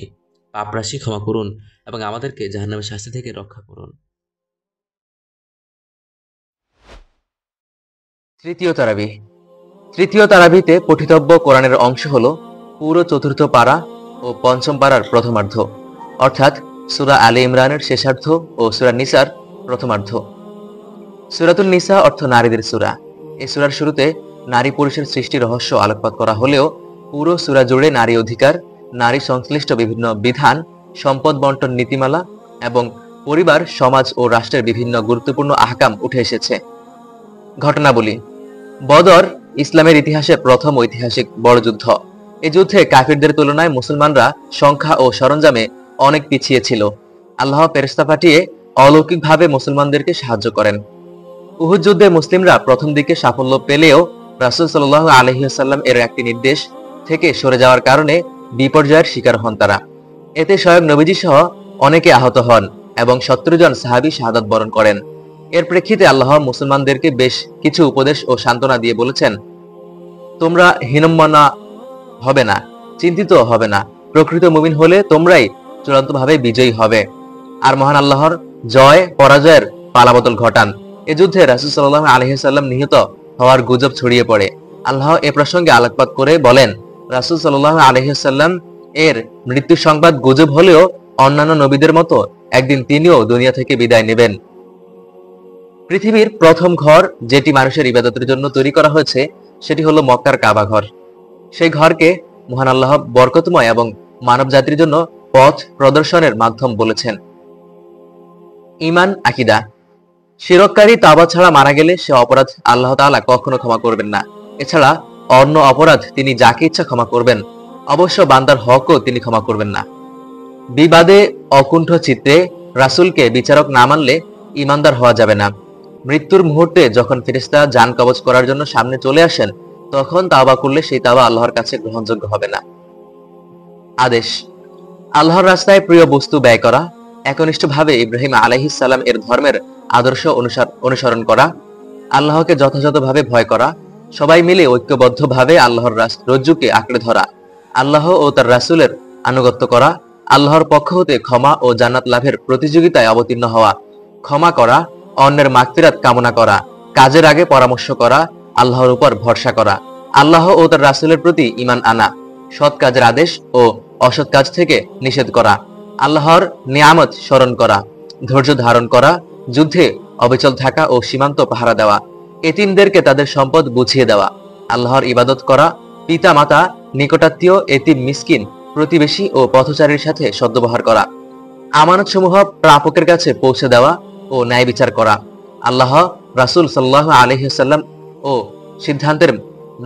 পাপরাশি ক্ষমা করুন এবং আমাদেরকে জাহান্নামের শাস্তি থেকে রক্ষা করুন। তৃতীয় তারাবিতে পঠিতব্য কোরআনের অংশ হল পুরো চতুর্থ পারা ও পঞ্চম পারার প্রথমার্ধ, অর্থাৎ সূরা আলে ইমরানের শেষার্ধ ও সূরা নিসার প্রথমার্ধ। সূরাতুন নিসা অর্থ নারীদের সূরা। এই সূরার শুরুতে নারী পুরুষের সৃষ্টি রহস্য আলোকপাত করা হলেও পুরো সূরা জুড়ে নারী অধিকার, নারী সংশ্লিষ্ট বিভিন্ন বিধান, সম্পদ বন্টন নীতিমালা এবং পরিবার, সমাজ ও রাষ্ট্রের বিভিন্ন গুরুত্বপূর্ণ আহকাম উঠে এসেছে। ঘটনাবলী। বদর ইসলামের ইতিহাসে প্রথম ঐতিহাসিক বড় যুদ্ধ। এই যুদ্ধে কাফিরদের তুলনায় মুসলমানরা সংখ্যা ও সরঞ্জামে অনেক পিছিয়ে ছিল। আল্লাহ ফেরেশতা পাঠিয়ে অলৌকিকভাবে মুসলমানদেরকে সাহায্য করেন। উহুদ যুদ্ধে মুসলিমরা প্রথম দিকে সাফল্য পেলেও রাসূল সাল্লাল্লাহু আলাইহি ওয়াসাল্লাম এর একটি নির্দেশ থেকে সরে যাওয়ার কারণে বিপর্যয়ের শিকার হন তারা। এতে স্বয়ং নবীজি সহ অনেকে আহত হন এবং 70 জন সাহাবী শাহাদাত বরণ করেন। এর প্রেক্ষিতে আল্লাহ মুসলমানদেরকে বেশ কিছু উপদেশ ও সান্ত্বনা দিয়ে বলেছেন, তোমরা হীনম্মনা হবে না, চিন্তিত হবে না। প্রকৃত মুমিন হলে তোমরাই চূড়ান্তভাবে বিজয়ী হবে। আর মহান আল্লাহর জয় পরাজয়ের পালাবদল ঘটান। এ যুদ্ধে রাসূল সাল্লাল্লাহু আলাইহি ওয়াসাল্লাম নিহত হওয়ার গুজব ছড়িয়ে পড়ে। আল্লাহ এ প্রসঙ্গে আলোকপাত করে বলেন, রাসূল সাল্লাল্লাহু আলাইহি ওয়াসাল্লাম এর মৃত্যু সংবাদ গুজব হলেও অন্যান্য নবীদের মতো একদিন তিনিও দুনিয়া থেকে বিদায় নেবেন। পৃথিবীর প্রথম ঘর যেটি মানুষের ইবাদতের জন্য তৈরি করা হয়েছে সেটি হলো মক্কার কাবা ঘর। সেই ঘরকে মহান আল্লাহ বরকতময় এবং মানব জাতির জন্য পথ প্রদর্শনের মাধ্যম বলেছেন। ঈমান আকীদা। শিরককারী তাওবা ছাড়া মারা গেলে সে অপরাধ আল্লাহ তাআলা কখনো ক্ষমা করবেন না। এছাড়া অন্য অপরাধ তিনি যাকে ইচ্ছা ক্ষমা করবেন, অবশ্য বান্দার হকও তিনি ক্ষমা করবেন না। বিবাদে অকুণ্ঠ চিত্তে রাসূলকে বিচারক না মানলে ঈমানদার হওয়া যাবে না। মৃত্যুর মুহূর্তে যখন ফেরেশতা জান কবজ করার জন্য সামনে চলে আসেন, তখন তাওবা করলে সেই তাওবা আল্লাহর কাছে গ্রহণযোগ্য হবে না। আদেশ। আল্লাহর রাস্তায় প্রিয় বস্তু ব্যয় করা, একনিষ্ঠভাবে ইব্রাহিম আলাইহিস সালাম এর ধর্মের আদর্শ অনুসরণ করা, আল্লাহকে যথাযথভাবে ভয় করা, সবাই মিলে ঐক্যবদ্ধভাবে আল্লাহর রজ্জুকে আঁকড়ে ধরা, আল্লাহ ও তার রাসূলের আনুগত্য করা, আল্লাহর পক্ষ হতে ক্ষমা ও জান্নাত লাভের প্রতিযোগিতায় অবতীর্ণ হওয়া, ক্ষমা করা, অন্যের মাগফিরাত কামনা করা, কাজের আগে পরামর্শ করা, আল্লাহর উপর ভরসা করা, আল্লাহ ও তার রাসূলের প্রতি ঈমান আনা, সৎ কাজের আদেশ ও অসৎ কাজ থেকে নিষেধ করা, আল্লাহর নিয়ামত স্মরণ করা, ধৈর্য ধারণ করা, যুদ্ধে অবিচল থাকা ও সীমান্ত পাহারা দেওয়া, এতিমদেরকে তাদের সম্পদ বুঝিয়ে দেওয়া, আল্লাহর ইবাদত করা, পিতা মাতা, নিকটাত্মীয়, এতিম, মিসকিন, প্রতিবেশী ও পথচারীর সাথে সদ্ব্যবহার করা, আমানতসমূহ প্রাপকের কাছে পৌঁছে দেওয়া ও ন্যায় বিচার করা, আল্লাহ, রাসূল সাল্লাল্লাহু আলাইহি ওয়াসাল্লাম ও সিদ্ধান্তের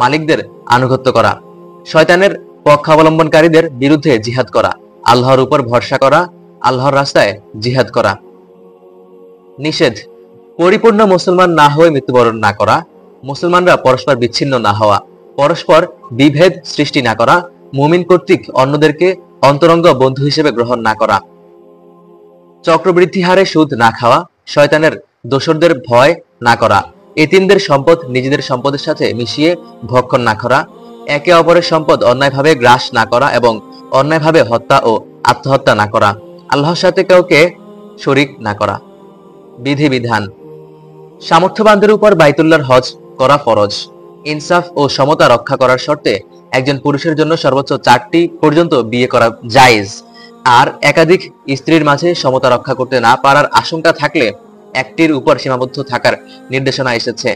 মালিকদের আনুগত্য করা, শয়তানের পক্ষাবলম্বনকারীদের বিরুদ্ধে জিহাদ করা, আল্লাহর উপর ভরসা করা, আল্লাহর রাস্তায় জিহাদ করা। নিষেধ। পরিপূর্ণ মুসলমান না হয়ে মৃত্যুবরণ না করা, মুসলমানরা পরস্পর বিচ্ছিন্ন না হওয়া, পরস্পর বিভেদ সৃষ্টি না করা, মুমিন কর্তৃক অন্যদেরকে অন্তরঙ্গ বন্ধু হিসেবে গ্রহণ না করা, চক্রবৃদ্ধি হারে সুদ না খাওয়া, শয়তানের দোসরদের ভয় না করা, এতিমদের সম্পদ নিজেদের সম্পদের সাথে মিশিয়ে ভক্ষণ না করা, একে অপরের সম্পদ অন্যায়ভাবে গ্রাস না করা এবং অন্যায়ভাবে হত্যা ও আত্মহত্যা না করা, আল্লাহর সাথে কাউকে শরীক না করা। বিধিবিধান। সামর্থ্যবানদের উপর বাইতুল্লাহর হজ করা ফরজ। ইনসাফ ও সমতা রক্ষা করার শর্তে একজন পুরুষের জন্য সর্বোচ্চ 4টি পর্যন্ত বিয়ে করা জায়েজ। আর একাধিক স্ত্রীর মাঝে সমতা রক্ষা করতে না পারার আশঙ্কা থাকলে একটির উপর সীমাবদ্ধ থাকার নির্দেশনা এসেছে।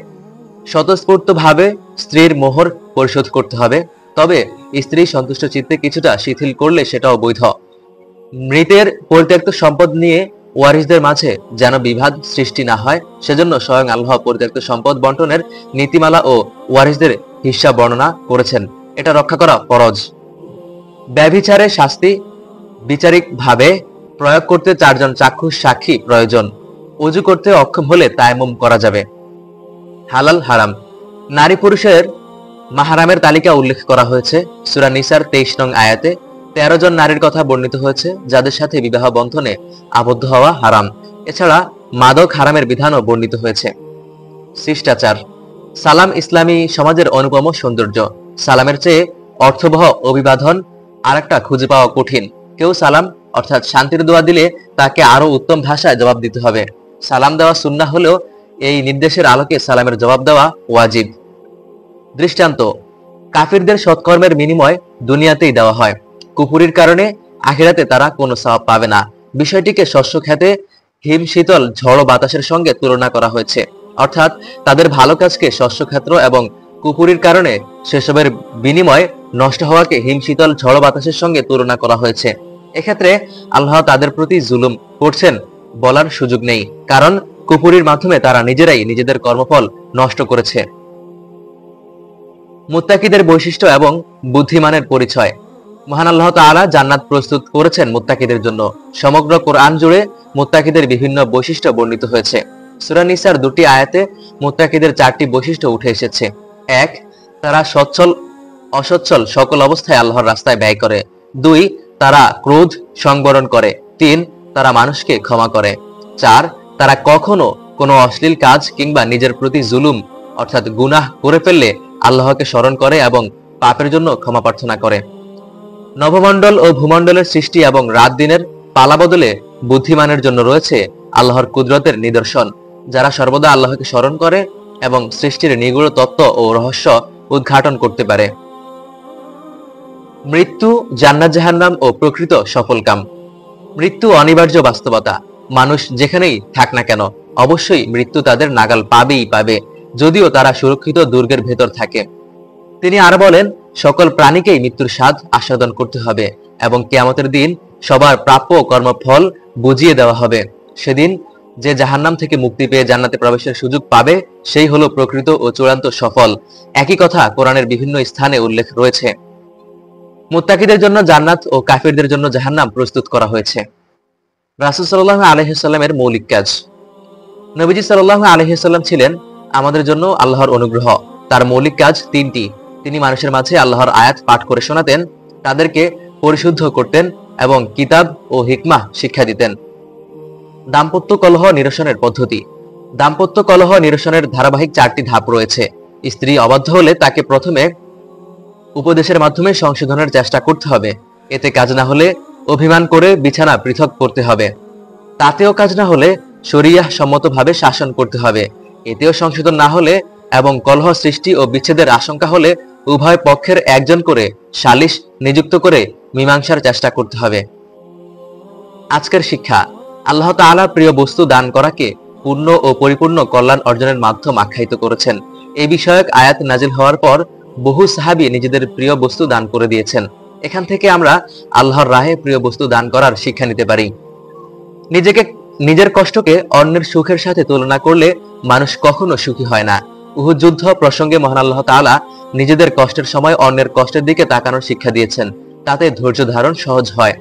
স্বতঃস্ফূর্তভাবে স্ত্রীর মোহর পরিশোধ করতে হবে, তবে স্ত্রী সন্তুষ্ট চিত্তে কিছুটা শিথিল করলে সেটাও বৈধ। মৃতের পরিত্যক্ত সম্পদ নিয়ে ওয়ারিসদের মাঝে যেন বিবাদ সৃষ্টি না হয়, সেজন্য স্বয়ং আল্লাহ পরিত্যক্ত সম্পদ বন্টনের নীতিমালা ও ওয়ারিসদের হিস্সা বর্ণনা করেছেন। এটা রক্ষা করা ফরজ। ব্যভিচারের শাস্তি বিচারিকভাবে প্রয়োগ করতে 4 জন চাক্ষুষ সাক্ষী প্রয়োজন। ওযু করতে অক্ষম হলে তায়াম্মুম করা যাবে। হালাল হারাম। নারী পুরুষের মাহরামের তালিকা উল্লেখ করা হয়েছে সূরা নিসার 23 নং আয়াতে। 13 জন নারীর কথা বর্ণিত হয়েছে যাদের সাথে বিবাহ বন্ধনে আবদ্ধ হওয়া হারাম। এছাড়া মাদক হারামের বিধানও বর্ণিত হয়েছে। শিষ্টাচার। সালাম ইসলামী সমাজের অনুপম সৌন্দর্য। সালামের চেয়ে অর্থবহ অভিবাদন আরেকটা খুঁজে পাওয়া কঠিন। কেউ সালাম অর্থাৎ শান্তির দোয়া দিলে তাকে আরো উত্তম ভাষায় জবাব দিতে হবে। সালাম দেওয়া সুন্নাহ হলেও এই নির্দেশের আলোকে সালামের জবাব দেওয়া ওয়াজিব। দৃষ্টান্ত। কাফিরদের সৎকর্মের বিনিময় দুনিয়াতেই দেওয়া হয়, কুফরির কারণে আখিরাতে তারা কোনো সওয়াব পাবে না। বিষয়টিকে শস্য খেতে হিম শীতল ঝড় বাতাসের সঙ্গে তুলনা করা হয়েছে, অর্থাৎ তাদের ভালো কাজকে শস্য ক্ষেত্র এবং কুফরির কারণে সেসবের বিনিময় নষ্ট হওয়াকে হিম শীতল ঝড় বাতাসের সঙ্গে তুলনা করা হয়েছে। এক্ষেত্রে আল্লাহ তাদের প্রতি জুলুম করছেন বলার সুযোগ নেই, কারণ কুফরির মাধ্যমে তারা নিজেরাই নিজেদের কর্মফল নষ্ট করেছে। মুত্তাকিদের বৈশিষ্ট্য এবং বুদ্ধিমানের পরিচয়। মহান আল্লাহ তাআলা জান্নাত প্রস্তুত করেছেন মুত্তাকিদের জন্য। সমগ্র কোরআন জুড়ে মুত্তাকিদের বিভিন্ন বৈশিষ্ট্য বর্ণিত হয়েছে। সূরা নিসার 2টি আয়াতে মুত্তাকিদের 4টি বৈশিষ্ট্য উঠে এসেছে। 1, তারা সচ্ছল অসচ্ছল সকল অবস্থায় আল্লাহর রাস্তায় ব্যয় করে। 2, তারা ক্রোধ সংবরণ করে। 3, তারা মানুষকে ক্ষমা করে। 4, তারা কখনো কোনো অশ্লীল কাজ কিংবা নিজের প্রতি জুলুম অর্থাৎ গুনাহ করে ফেললে আল্লাহকে স্মরণ করে এবং পাপের জন্য ক্ষমা প্রার্থনা করে। নভমণ্ডল ও ভূমণ্ডলের সৃষ্টি এবং রাত দিনের পালা বদলে বুদ্ধিমানের জন্য রয়েছে আল্লাহর কুদরতের নিদর্শন, যারা সর্বদা আল্লাহকে স্মরণ করে এবং সৃষ্টির নিগূঢ় তত্ত্ব ও রহস্য উদ্ঘাটন করতে পারে। মৃত্যু, জান্নাত জাহান্নাম ও প্রকৃত সফলকাম। মৃত্যু অনিবার্য বাস্তবতা। মানুষ যেখানেই থাক না কেন অবশ্যই মৃত্যু তাদের নাগাল পাবেই পাবে, যদিও তারা সুরক্ষিত দুর্গের ভেতর থাকে। তিনি আরো বলেন, সকল প্রাণীকেই মৃত্যুর স্বাদ আস্বাদন করতে হবে এবং কিয়ামতের দিন সবার প্রাপ্য কর্মফল বুঝিয়ে দেওয়া হবে। সেদিন যে জাহান্নাম থেকে মুক্তি পেয়ে জান্নাতে প্রবেশের সুযোগ পাবে সেই হলো প্রকৃত ও চূড়ান্ত সফল। একই কথা কোরআনের বিভিন্ন স্থানে উল্লেখ রয়েছে। মুত্তাকিদের জন্য জান্নাত ও কাফিরদের জন্য জাহান্নাম প্রস্তুত করা হয়েছে। রাসূল সাল্লাল্লাহু আলাইহি ওয়াসাল্লামের মৌলিক কাজ। নবীজি সাল্লাল্লাহু আলাইহি ওয়াসাল্লাম ছিলেন আমাদের জন্য আল্লাহর অনুগ্রহ। তার মৌলিক কাজ 3টি। তিনি মানুষের মাঝে আল্লাহর আয়াত পাঠ করে শোনাতেন, তাদেরকে পরিশুদ্ধ করতেন এবং কিতাব ও হিকমাহ শিক্ষা দিতেন। দাম্পত্য কলহ নিরসনের পদ্ধতি। দাম্পত্য কলহ নিরসনের ধারাবাহিক 4টি ধাপ রয়েছে। স্ত্রী অবাধ্য হলে তাকে প্রথমে উপদেশের মাধ্যমে সংশোধনের চেষ্টা করতে হবে। এতে কাজ না হলে অভিমান করে বিছানা পৃথক করতে হবে। তাতেও কাজ না হলে শরিয়াহ সম্মতভাবে শাসন করতে হবে। এতেও সংশোধন না হলে এবং কলহ সৃষ্টি ও বিচ্ছেদের আশঙ্কা হলে উভয় পক্ষের একজন করে সালিশ নিযুক্ত করে মীমাংসার চেষ্টা করতে হবে। আজকের শিক্ষা। আল্লাহ তাআলা প্রিয় বস্তু দান করাকে পূর্ণ ও পরিপূর্ণ কল্যাণ অর্জনের মাধ্যম আখ্যায়িত করেছেন। এই বিষয়ক আয়াত নাজিল হওয়ার পর বহু সাহাবী নিজেদের প্রিয় বস্তু দান করে দিয়েছেন। এখান থেকে আমরা আল্লাহর রাহে প্রিয় বস্তু দান করার শিক্ষা নিতে পারি। নিজের কষ্টকে অন্যের সুখের সাথে তুলনা করলে মানুষ কখনো সুখী হয় না। উহুদ যুদ্ধ প্রসঙ্গে মহান আল্লাহ তাআলা নিজেদের কষ্টের সময় অন্যের কষ্টের দিকে তাকানোর শিক্ষা দিয়েছেন, তাতে ধৈর্য ধারণ সহজ হয়।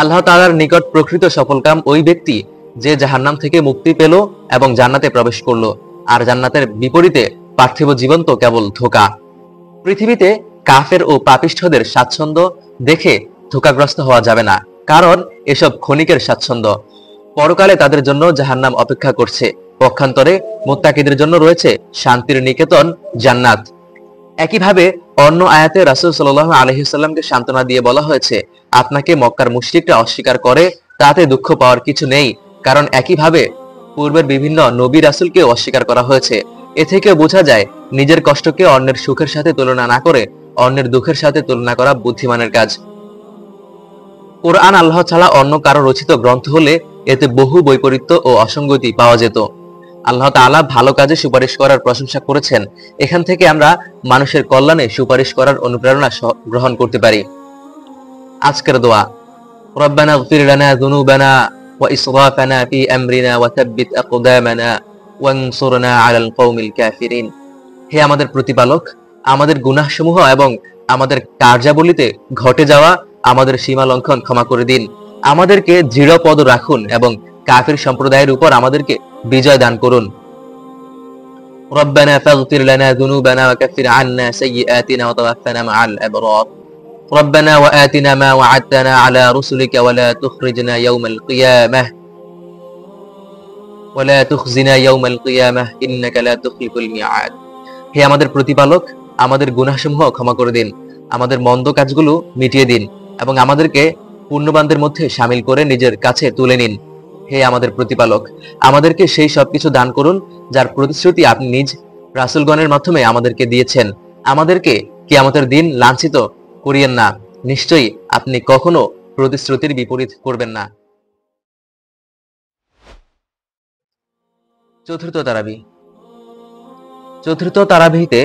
আল্লাহ তাআলার নিকট প্রকৃত সফলকাম ওই ব্যক্তি যে জাহান্নাম থেকে মুক্তি পেল এবং জান্নাতে প্রবেশ করলো। আর জান্নাতের বিপরীতে পার্থিব জীবন তো কেবল ধোঁকা। পৃথিবীতে কাফের ও পাপিষ্ঠদের স্বাচ্ছন্দ্য দেখে ধোঁকাগ্রস্ত হওয়া যাবে না, কারণ এসব ক্ষণিকের স্বাচ্ছন্দ্য। পরকালে তাদের জন্য জাহান্নাম অপেক্ষা করছে। পক্ষান্তরে মুত্তাকিদের জন্য রয়েছে শান্তির নিকেতন জান্নাত। একইভাবে অন্য আয়াতে রাসূল সাল্লাল্লাহু আলাইহি ওয়াসাল্লামকে সান্ত্বনা দিয়ে বলা হয়েছে, আপনাকে মক্কার মুশরিকরা অস্বীকার করে তাতে দুঃখ পাওয়ার কিছু নেই, কারণ একইভাবে পূর্বের বিভিন্ন নবী রাসূলকে অস্বীকার করা হয়েছে। এ থেকে বোঝা যায় নিজের কষ্টকে অন্যের সুখের সাথে তুলনা না করে অন্যের দুঃখের সাথে তুলনা করা বুদ্ধিমানের কাজ। কোরআন আল্লাহ ছাড়া অন্য কারো রচিত গ্রন্থ হলে এতে বহু বৈপরীত্য ও অসঙ্গতি পাওয়া যেত। আল্লাহ তাআলা ভালো কাজে সুপারিশ করার প্রশংসা করেছেন। এখান থেকে আমরা মানুষের কল্যাণে সুপারিশ করার অনুপ্রেরণা গ্রহণ করতে পারি। আজকের দোয়া। রব্বানা ইগফির লানা যুনুবানা ওয়া ইসরাফানা ফি আমরিনা ওয়া থাব্বিত আকদামানা ওয়ানসুরনা আলাল কওমিল কাফিরিন। হে আমাদের প্রতিপালক, আমাদের গুনাহসমূহ এবং আমাদের কার্যাবলীতে ঘটে যাওয়া আমাদের সীমা লঙ্ঘন ক্ষমা করে দিন। আমাদেরকে দৃঢ়পদ রাখুন এবং কাফির সম্প্রদায়ের উপর আমাদেরকে বিজয় দান করুন। রব্বানা ফাগফির লানা যুনুবানা ওয়া কাফির আন্না সাইয়্যাতিনা ওয়া তাওয়াফানা মাআল আবরার। রব্বানা ওয়া আতিনা মা ওয়া'আদতানা আলা রুসুলিকা ওয়া লা তুখরিজনা ইয়াওমাল কিয়ামাহ ওয়া লা তুখজিনা ইয়াওমাল কিয়ামাহ ইন্নাকা লা তুখলিফুল মিআদ। হে আমাদের প্রতিপালক, আমাদের গুনাহসমূহ ক্ষমা করে দিন, আমাদের মন্দ কাজগুলো মিটিয়ে দিন এবং আমাদেরকে পুণ্যবানদের মধ্যে শামিল করে নিজের কাছে তুলে নিন। হে আমাদের প্রতিপালক, আমাদেরকে সেই সবকিছু দান করুন যার প্রতিশ্রুতি আপনি নিজ রাসূলগণের মাধ্যমে আমাদেরকে দিয়েছেন। আমাদেরকে কিয়ামতের দিন লাঞ্ছিত করিয়েন না। নিশ্চয়ই আপনি কখনো প্রতিশ্রুতির বিপরীত করবেন না। চতুর্থ তারাবি। চতুর্থ তারাবিতে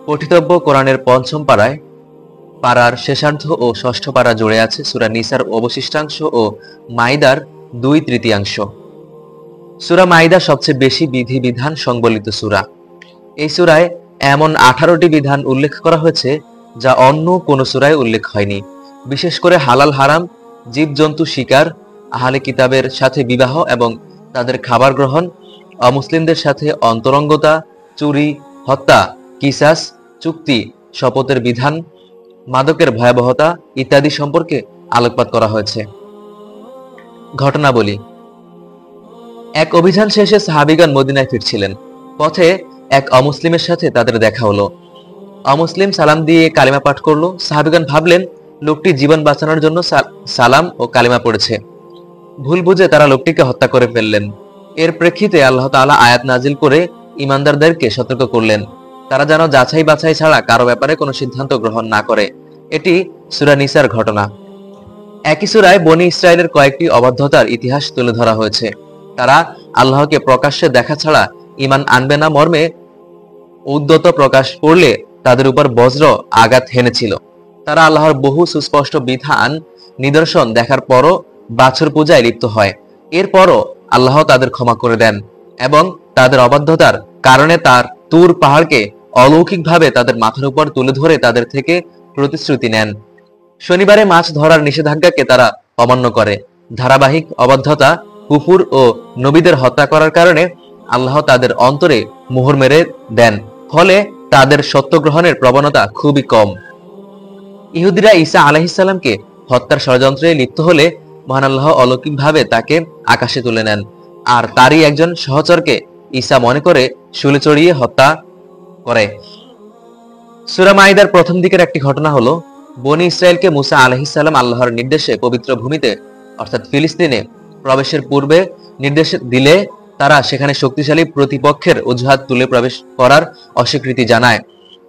পঠিতব্য কোরআনের পঞ্চম পারার শেষার্ধ ও ষষ্ঠ পারা জুড়ে আছে সূরা নিসার অবশিষ্টাংশ ও মাইদার 2/3। সূরা মাইদা সবচেয়ে বেশি বিধিবিধান সংবলিত সূরা। এই সূরায় এমন 18টি বিধান উল্লেখ করা হয়েছে যা অন্য কোনো সূরায় উল্লেখ হয়নি। বিশেষ করে হালাল হারাম, জীবজন্তু শিকার, আহলে কিতাবের সাথে বিবাহ এবং তাদের খাবার গ্রহণ, অমুসলিমদের সাথে অন্তরঙ্গতা, চুরি, হত্যা, কিসাস, চুক্তি, শপথের বিধান, মাদকের ভয়াবহতা ইত্যাদি সম্পর্কে আলোকপাত করা হয়েছে। ঘটনাবলী। এক অভিযান শেষে সাহাবীগণ মদিনায় ফিরছিলেন। পথে এক অমুসলিমের সাথে তাদের দেখা হলো। অমুসলিম সালাম দিয়ে কালিমা পাঠ করলো। সাহাবীগণ ভাবলেন লোকটি জীবন বাঁচানোর জন্য সালাম ও কালিমা পড়েছে। ভুল বুঝে তারা লোকটিকে হত্যা করে ফেললেন। এর প্রেক্ষিতে আল্লাহ তাআলা আয়াত নাজিল করে ঈমানদারদেরকে সতর্ক করলেন তারা যেন যাচাই বাছাই ছাড়া কারো ব্যাপারে কোনো সিদ্ধান্ত গ্রহণ না করে। এটি সূরা নিসার ঘটনা। একই সূরায় বনী ইসরায়েলের কয়েকটি অবাধ্যতার ইতিহাস তুলে ধরা হয়েছে। তারা আল্লাহকে প্রকাশ্যে দেখা ছাড়া ঈমান আনবে না মর্মে উদ্যত প্রকাশ করলে তাদের উপর বজ্র আঘাত হেনেছিল। তারা আল্লাহর বহু সুস্পষ্ট বিধান নিদর্শন দেখার পরও বাছুর পূজায় লিপ্ত হয়। এরপরও আল্লাহ তাদের ক্ষমা করে দেন এবং তাদের অবাধ্যতার কারণে তার তুর পাহাড়কে অলৌকিকভাবে তাদের মাথার উপর তুলে ধরে তাদের থেকে প্রতিশ্রুতি নেন। শনিবারে মাছ ধরার নিষেধাজ্ঞাকে তারা অমান্য করে। ধারাবাহিক অবাধ্যতা, কুফর ও নবীদের হত্যা করার কারণে আল্লাহ তাদের অন্তরে মোহর মেরে দেন, ফলে তাদের সত্য গ্রহণের প্রবণতা খুবই কম। ইহুদিরা ঈসা আলাইহিস সালামকে হত্যার ষড়যন্ত্রে লিপ্ত হলে মহান আল্লাহ অলৌকিকভাবে তাকে আকাশে তুলে নেন আর তারই একজন সহচরকে ঈসা মনে করে শুলে চড়িয়ে হত্যা করে। সূরা মাইদার প্রথম দিকের একটি ঘটনা হলো বনী ইসরায়েলকে মুসা আলাইহিস সালাম আল্লাহর নির্দেশে পবিত্র ভূমিতে অর্থাৎ ফিলিস্তিনে প্রবেশের পূর্বে নির্দেশ দিলে তারা সেখানে শক্তিশালী প্রতিপক্ষের অজুহাত তুলে প্রবেশ করার অস্বীকৃতি জানায়,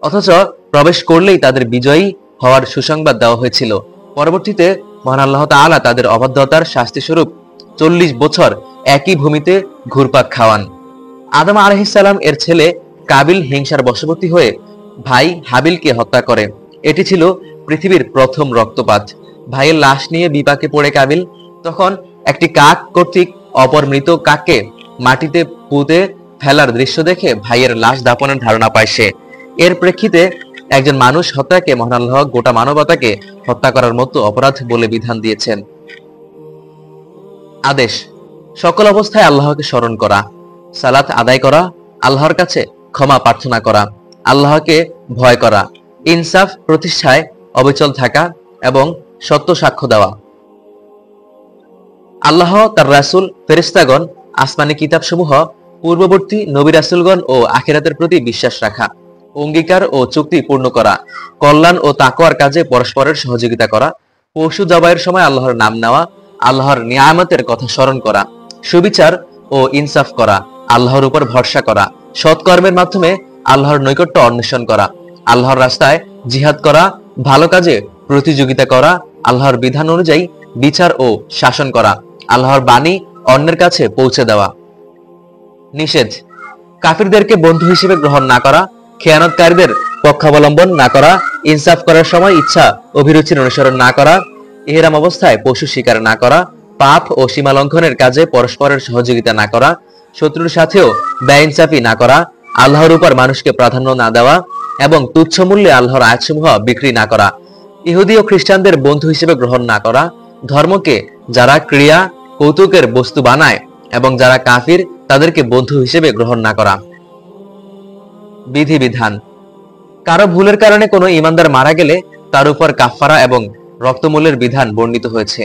অথচ প্রবেশ করলেই তাদের বিজয়ী হওয়ার সুসংবাদ দেওয়া হয়েছিল। পরবর্তীতে মহান আল্লাহ তাআলা তাদের অবাধ্যতার শাস্তি স্বরূপ 40 বছর একই ভূমিতে ঘুরপাক খাওয়ান। আদম আলাইহিস সালাম এর ছেলে কাবিল হিংসার বশবর্তী হয়ে ভাই হাবিলকে হত্যা করে। এটি ছিল পৃথিবীর প্রথম রক্তপাত। ভাইয়ের লাশ নিয়ে বিপাকে পড়ে কাবিল তখন একটি কাক কর্তৃক অপর মৃত কাককে মাটিতে পুঁতে ফেলার দৃশ্য দেখে ভাইয়ের লাশ দাফনের ধারণা পায় সে। এর প্রেক্ষিতে একজন মানুষ হত্যাকে মহান আল্লাহ গোটা মানবতাকে হত্যা করার মতো অপরাধ বলে বিধান দিয়েছেন। আদেশ: সকল অবস্থায় আল্লাহকে স্মরণ করা, সালাত আদায় করা, আল্লাহর কাছে ক্ষমা প্রার্থনা করা, আল্লাহকে ভয় করা, ইনসাফ প্রতিষ্ঠায় অবিচল থাকা এবং সত্য সাক্ষ্য দেওয়া। আল্লাহ, তার রাসূল, ফেরেশতাগণ, আসমানি কিতাবসমূহ, পূর্ববর্তী নবী রাসূলগণ ও আখিরাতের প্রতি বিশ্বাস রাখা, অঙ্গীকার ও চুক্তি পূর্ণ করা, কল্যাণ ও তাকওয়ার কাজে পরস্পরের সহযোগিতা করা, পশু জবাইয়ের সময় আল্লাহর নাম নেওয়া, আল্লাহর নিয়ামতের কথা স্মরণ করা, সুবিচার ও ইনসাফ করা, আল্লাহর উপর ভরসা করা, সৎকর্মের মাধ্যমে আল্লাহর নৈকট্য অন্বেষণ করা, আল্লাহর রাস্তায় জিহাদ করা, ভালো কাজে প্রতিযোগিতা করা, আল্লাহর বিধান অনুযায়ী বিচার ও শাসন করা, আল্লাহর বাণী অন্যের কাছে পৌঁছে দেওয়া। নিষেধ: কাফিরদেরকে বন্ধু হিসেবে গ্রহণ না করা, খেয়ানতকারীদের পক্ষাবলম্বন না করা, ইনসাফ করার সময় ইচ্ছা অভিরুচির অনুসরণ না করা, ইহরাম অবস্থায় পশু শিকার না করা, পাপ ও সীমা লঙ্ঘনের কাজে পরস্পরের সহযোগিতা না করা, শত্রুর সাথেও বেইনসাফি না করা, আল্লাহর উপর মানুষকে প্রাধান্য না দেওয়া এবং তুচ্ছ মূল্যে আল্লাহর আয়াতসমূহ বিক্রি না করা, ইহুদি ও খ্রিস্টানদের বন্ধু হিসেবে গ্রহণ না করা, ধর্মকে যারা ক্রিয়া কৌতুকের বস্তু বানায় এবং যারা কাফির তাদেরকে বন্ধু হিসেবে গ্রহণ না করা। বিধিবিধান: কারো ভুলের কারণে কোনো ঈমানদার মারা গেলে তার উপর কাফফারা এবং রক্তমূল্যের বিধান বর্ণিত হয়েছে।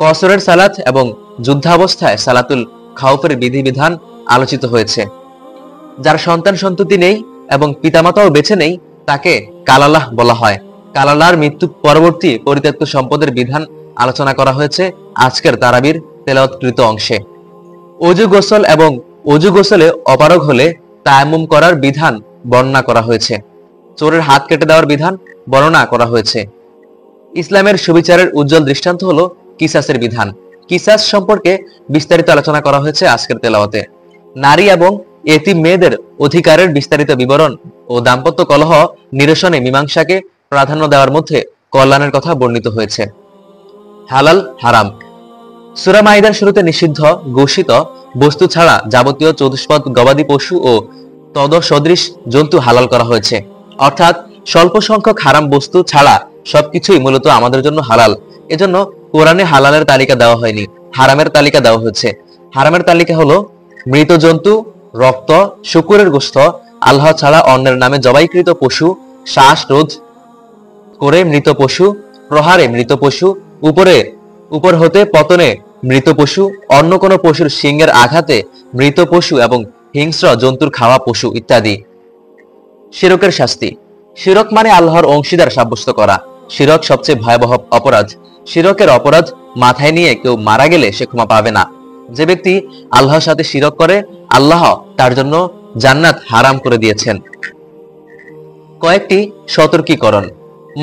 কসরের সালাত এবং যুদ্ধাবস্থায় সালাতুল খাউফের বিধিবিধান আলোচিত হয়েছে। যার সন্তান সন্ততি নেই এবং পিতামাতাও বেঁচে নেই তাকে কালালাহ বলা হয়। কালালার মৃত্যু পরবর্তী পরিত্যক্ত সম্পদের বিধান আলোচনা করা হয়েছে আজকের তারাবির তেলাওয়াতকৃত অংশে। ওযু গোসল এবং ওযু গোসলে অপারগ হলে তায়াম্মুম করার বিধান বর্ণনা করা হয়েছে। চোরের হাত কেটে দেওয়ার বিধান বর্ণনা করা হয়েছে। ইসলামের সুবিচারের উজ্জ্বল দৃষ্টান্ত হলো কিসাসের বিধান। কিসাস সম্পর্কে বিস্তারিত আলোচনা করা হয়েছে আজকের তেলাওয়াতে। নারী এবং এতিম মেয়েদের অধিকারের বিস্তারিত বিবরণ ও দাম্পত্য কলহ নিরসনে মীমাংসাকে প্রাধান্য দেওয়ার মধ্যে কল্যাণের কথা বর্ণিত হয়েছে। হালাল হারাম: সূরা মাইদার শুরুতে নিষিদ্ধ ঘোষিত বস্তু ছাড়া যাবতীয় চতুষ্পদ গবাদি পশু ও তদসদৃশ জন্তু হালাল করা হয়েছে। অর্থাৎ স্বল্প সংখ্যক হারাম বস্তু ছাড়া সবকিছুই মূলত আমাদের জন্য হালাল। এজন্য কোরআনে হালালের তালিকা দেওয়া হয়নি, হারামের তালিকা দেওয়া হয়েছে। হারামের তালিকা হলো মৃত জন্তু, রক্ত, শূকরের গোশত, আল্লাহ ছাড়া অন্যের নামে জবাইকৃত পশু, শ্বাসরোধ করে মৃত পশু, প্রহারে মৃত পশু, উপর হতে পতনে মৃত পশু, অন্য কোনো পশুর শিংয়ের আঘাতে মৃত পশু এবং হিংস্র জন্তুর খাওয়া পশু ইত্যাদি। শিরকের শাস্তি। শিরক মানে আল্লাহর অংশীদার সাব্যস্ত করা। শিরক সবচেয়ে ভয়াবহ অপরাধ। শিরকের অপরাধ মাথায় নিয়ে কেউ মারা গেলে সে ক্ষমা পাবে না। যে ব্যক্তি আল্লাহর সাথে শিরক করে, আল্লাহ তার জন্য জান্নাত হারাম করে দিয়েছেন। কয়েকটি সতর্কীকরণ।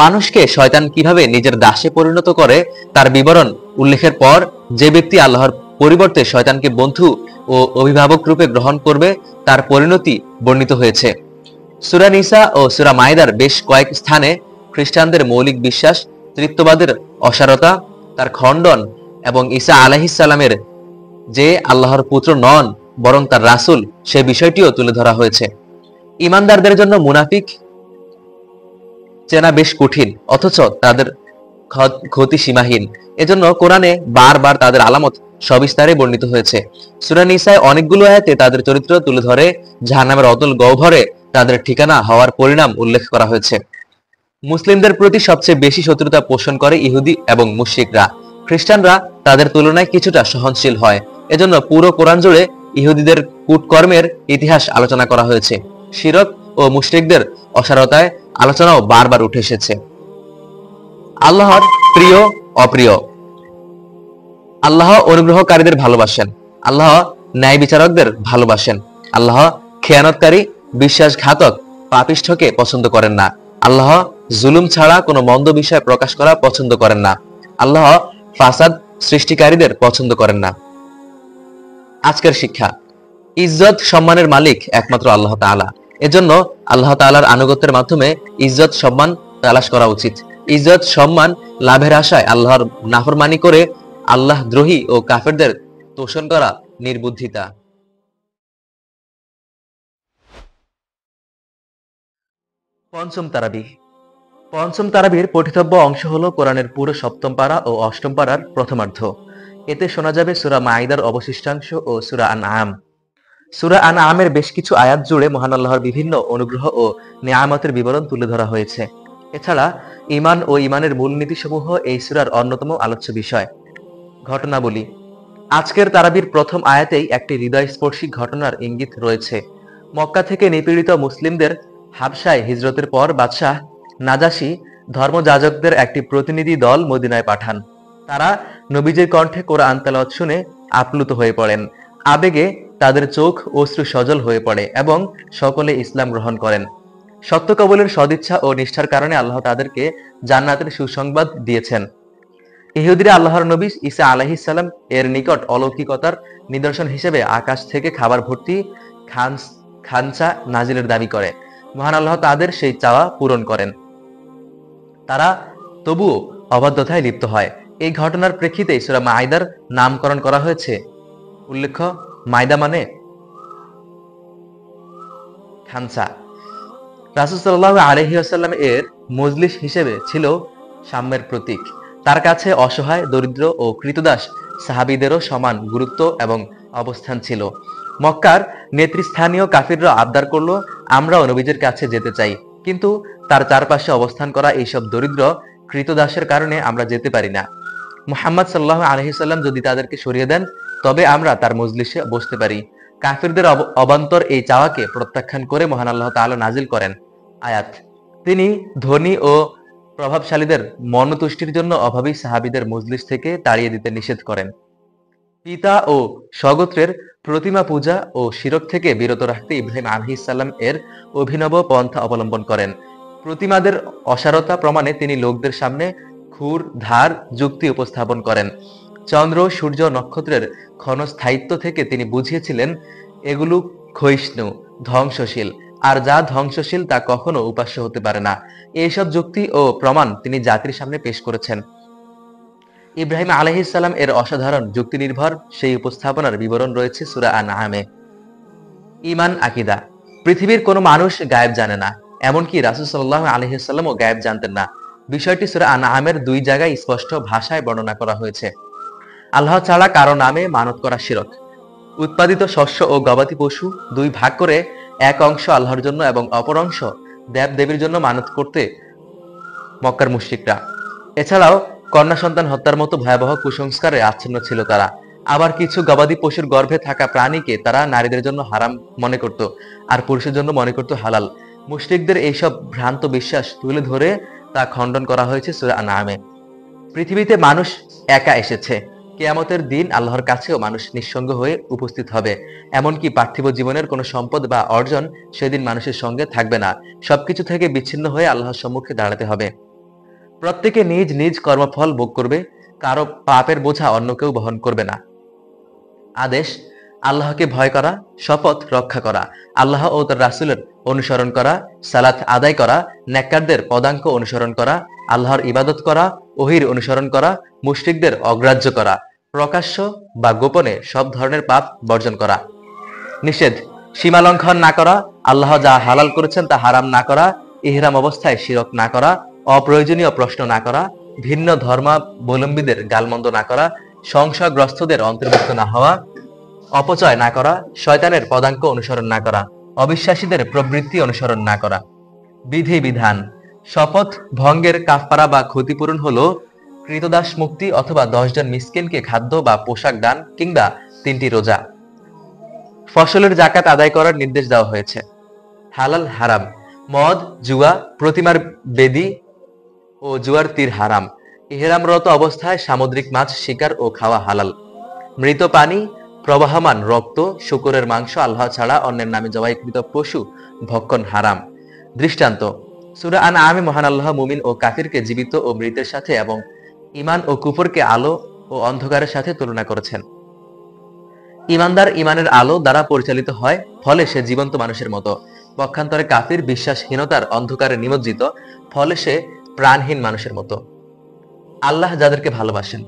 মানুষকে শয়তান কিভাবে নিজের দাসে পরিণত করে তার বিবরণ উল্লেখের পর যে ব্যক্তি আল্লাহর পরিবর্তে শয়তানকে বন্ধু ও অভিভাবক রূপে গ্রহণ করবে তার পরিণতি বর্ণিত হয়েছে। সূরা নিসা ও সূরা মায়েদার বেশ কয়েক স্থানে খ্রিস্টানদের মৌলিক বিশ্বাস, তৃত্ববাদের অসারতা, তার খণ্ডন এবং ঈসা আলাইহিস সালামের যে আল্লাহর পুত্র নন বরং তার রাসূল সে বিষয়টিও তুলে ধরা হয়েছে। ঈমানদারদের জন্য মুনাফিক চেনা বেশ কঠিন, অথচ তাদের ক্ষতি সীমাহীন। এজন্য কোরআনে বারবার তাদের আলামত সবিস্তারে বর্ণিত হয়েছে। সূরা নিসায় অনেকগুলো আয়াতে তাদের চরিত্র তুলে ধরে জাহান্নামের অতল গহ্বরে তাদের ঠিকানা হওয়ার পরিণাম উল্লেখ করা হয়েছে। মুসলিমদের প্রতি সবচেয়ে বেশি শত্রুতা পোষণ করে ইহুদি এবং মুশরিকরা। খ্রিস্টানরা তাদের তুলনায় কিছুটা সহনশীল হয়। এজন্য পুরো কোরআন জুড়ে ইহুদিদের কুটকর্মের ইতিহাস আলোচনা করা হয়েছে। শিরক ও মুশরিকদের অসারতায় আলোচনাও বারবার উঠে এসেছে। আল্লাহর প্রিয় অপ্রিয়। আল্লাহ অনুগ্রহকারীদের ভালোবাসেন। আল্লাহ ন্যায় বিচারকদের ভালোবাসেন। আল্লাহ খেয়ানতকারী, বিশ্বাসঘাতক, পাপিষ্ঠকে পছন্দ করেন না। আল্লাহ জুলুম ছাড়া কোনো মন্দ বিষয় প্রকাশ করা পছন্দ করেন না। আল্লাহ ফাসাদ সৃষ্টিকারীদের পছন্দ করেন না। আজকের শিক্ষা। ইজ্জত সম্মানের মালিক একমাত্র আল্লাহ তাআলা। এজন্য আল্লাহ তাআলার আনুগত্যের মাধ্যমে ইজ্জত সম্মান তালাশ করা উচিত। ইজ্জত সম্মান লাভের আশায় আল্লাহর নাফরমানি করে আল্লাহ দ্রোহী ও কাফেরদের তোষণ করা নির্বুদ্ধিতা। পঞ্চম তারাবিহ। পঞ্চম তারাবির পঠিতব্য অংশ হলো কোরআনের পুরো সপ্তম পারা ও অষ্টম পারার প্রথমার্ধ। এতে শোনা যাবে সূরা মাইদার অবশিষ্টাংশ ও সূরা আনআম। সূরা আনআমের বেশ কিছু আয়াত জুড়ে মহান আল্লাহর বিভিন্ন অনুগ্রহ ও নিয়ামতের বিবরণ তুলে ধরা হয়েছে। এছাড়া ঈমান ও ঈমানের মূলনীতিসমূহ এই সূরার অন্যতম আলোচ্য বিষয়। ঘটনাবলী। আজকের তারাবির প্রথম আয়াতেই একটি হৃদয়স্পর্শী ঘটনার ইঙ্গিত রয়েছে। মক্কা থেকে নিপীড়িত মুসলিমদের হাবশায় হিজরতের পর বাদশাহ নাজাশী ধর্মযাজকদের একটি প্রতিনিধি দল মদিনায় পাঠান। তারা নবীজির কণ্ঠে কোরআন তেলাওয়াত শুনে আপ্লুত হয়ে পড়েন। আবেগে তাদের চোখ অশ্রু সজল হয়ে পড়ে এবং সকলে ইসলাম গ্রহণ করেন। সত্য কবুলের সদিচ্ছা ও নিষ্ঠার কারণে আল্লাহ তাদেরকে জান্নাতের সুসংবাদ দিয়েছেন। ইহুদিরা আল্লাহর নবী ঈসা আলাইহিস সালাম এর নিকট অলৌকিকতার নিদর্শন হিসেবে আকাশ থেকে খাবার ভর্তি খানচা নাজিলের দাবি করে। মহান আল্লাহ তাদের সেই চাওয়া পূরণ করেন। তারা তবুও অবাধ্যতায় লিপ্ত হয়। এই ঘটনার প্রেক্ষিতে সূরা মাইদার নামকরণ করা হয়েছে। উল্লেখ্য, মাইদা মানে খানচা। রাসূল সাল্লাল্লাহু আলাইহি ওয়াসাল্লাম এর মজলিস হিসেবে ছিল সাম্যের প্রতীক। তার কাছে অসহায়, দরিদ্র ও কৃতদাস সাহাবীদেরও সমান গুরুত্ব এবং অবস্থান ছিল। মক্কার নেতৃস্থানীয় কাফিররা আবদার করলো, আমরাও নবীজির কাছে যেতে চাই, কিন্তু তার চারপাশে অবস্থান করা এইসব দরিদ্র কৃতদাসের কারণে আমরা যেতে পারি না। মুহাম্মদ সাল্লাল্লাহু আলাইহি ওয়াসাল্লাম যদি তাদেরকে সরিয়ে দেন তবে আমরা তার মজলিসে বসতে পারি। কাফিরদের অবান্তর এই চাওয়াকে প্রত্যাখ্যান করে মহান আল্লাহ তাআলা নাজিল করেন আয়াত। তিনি ধনী ও প্রভাবশালীদের মনতুষ্টির জন্য অভাবী সাহাবীদের মজলিস থেকে তাড়িয়ে দিতে নিষেধ করেন। পিতা ও স্বগোত্রের প্রতিমা পূজা ও শিরক থেকে বিরত রাখতে ইব্রাহিম আলাইহিস সালাম এর অভিনব পন্থা অবলম্বন করেন। প্রতিমাদের অসারতা প্রমাণে তিনি লোকদের সামনে ক্ষুর ধার যুক্তি উপস্থাপন করেন। চন্দ্র, সূর্য, নক্ষত্রের ক্ষণস্থায়িত্ব থেকে তিনি বুঝিয়েছিলেন এগুলো ক্ষয়িষ্ণু, ধ্বংসশীল, আর যা ধ্বংসশীল তা কখনো উপাস্য হতে পারে না। এইসব যুক্তি ও প্রমাণ তিনি জাতির সামনে পেশ করেছেন। ইব্রাহিম আলাইহিস সালাম এর অসাধারণ যুক্তি নির্ভর সেই উপস্থাপনার বিবরণ রয়েছে সূরা আনআমে। ঈমান আকীদা। পৃথিবীর কোনো মানুষ গায়েব জানে না, এমনকি রাসূল সাল্লাল্লাহু আলাইহি ওয়াসাল্লামও গায়েব জানতেন না। বিষয়টি সূরা আনআমের 2 জায়গায় স্পষ্ট ভাষায় বর্ণনা করা হয়েছে। আল্লাহ ছাড়া কারো নামে মানত করা শিরক। উৎপাদিত শস্য ও গবাদি পশু 2 ভাগ করে এক অংশ আল্লাহর জন্য এবং অপর অংশ দেব দেবীর জন্য মানত করতে মক্কার মুশরিকরা। এছাড়াও কন্যা সন্তান হত্যার মতো ভয়াবহ কুসংস্কারে আচ্ছন্ন ছিল তারা। আবার কিছু গবাদি পশুর গর্ভে থাকা প্রাণীকে তারা নারীদের জন্য হারাম মনে করত আর পুরুষের জন্য মনে করত হালাল। মুশরিকদের এইসব ভ্রান্ত বিশ্বাস তুলে ধরে তা খণ্ডন করা হয়েছে সূরা আনআমে। পৃথিবীতে মানুষ একা এসেছে, কিয়ামতের দিন আল্লাহর কাছেও মানুষ নিঃসঙ্গ হয়ে উপস্থিত হবে। এমনকি পার্থিব জীবনের কোনো সম্পদ বা অর্জন সেদিন মানুষের সঙ্গে থাকবে না। সবকিছু থেকে বিচ্ছিন্ন হয়ে আল্লাহর সম্মুখে দাঁড়াতে হবে। প্রত্যেকে নিজ নিজ কর্মফল ভোগ করবে, কারো পাপের বোঝা অন্য কেউ বহন করবে না। আদেশ আল্লাহকে ভয় করা, শপথ রক্ষা করা, আল্লাহ ও তার রাসূলের অনুসরণ করা, সালাত আদায় করা, নেককারদের পদাঙ্ক অনুসরণ করা, আল্লাহর ইবাদত করা, ওহীর অনুসরণ করা, মুশরিকদের অগ্রাহ্য করা, প্রকাশ্য বা গোপনে সব ধরনের পাপ বর্জন করা। নিষেধ সীমা লঙ্ঘন না করা, আল্লাহ যা হালাল করেছেন তা হারাম না করা, ইহরাম অবস্থায় শিরক না করা, অপ্রয়োজনীয় প্রশ্ন না করা, ভিন্ন ধর্মাবলম্বীদের গালমন্দ না করা, সংশয়গ্রস্তদের অন্তর্ভুক্ত না হওয়া, অপচয় না করা, শয়তানের পদাঙ্ক অনুসরণ না করা, অবিশ্বাসীদের প্রবৃত্তি অনুসরণ না করা। বিধি বিধান শপথ ভঙ্গের কাফারা বা ক্ষতিপূরণ হলো কৃতদাস মুক্তি অথবা 10 জন মিসকিনকে খাদ্য বা পোশাক দান কিংবা 3টি রোজা। ফসলের যাকাত আদায় করার নির্দেশ দেওয়া হয়েছে। হালাল হারাম মদ, জুয়া, প্রতিমার বেদী ও জুয়ার তীর হারাম। ইহরামরত অবস্থায় সামুদ্রিক মাছ শিকার ও খাওয়া হালাল। মৃত পানি, প্রবাহমান রক্ত, শূকরের মাংস আল্লাহ ছাড়া অন্যের নামে জবাইকৃত পশু ভক্ষণ হারাম। দৃষ্টান্ত সূরা আনআমে মহান আল্লাহ মুমিন ও কাফিরকে জীবিত ও মৃতের সাথে এবং ঈমান ও কুফরকে আলো ও অন্ধকারের সাথে তুলনা করেছেন। ঈমানদার ঈমানের আলো দ্বারা পরিচালিত হয়, ফলে সে জীবন্ত মানুষের মতো। পক্ষান্তরে কাফির বিশ্বাসহীনতার অন্ধকারে নিমজ্জিত, ফলে সে প্রাণহীন মানুষের মতো। আল্লাহ যাদেরকে ভালোবাসেন,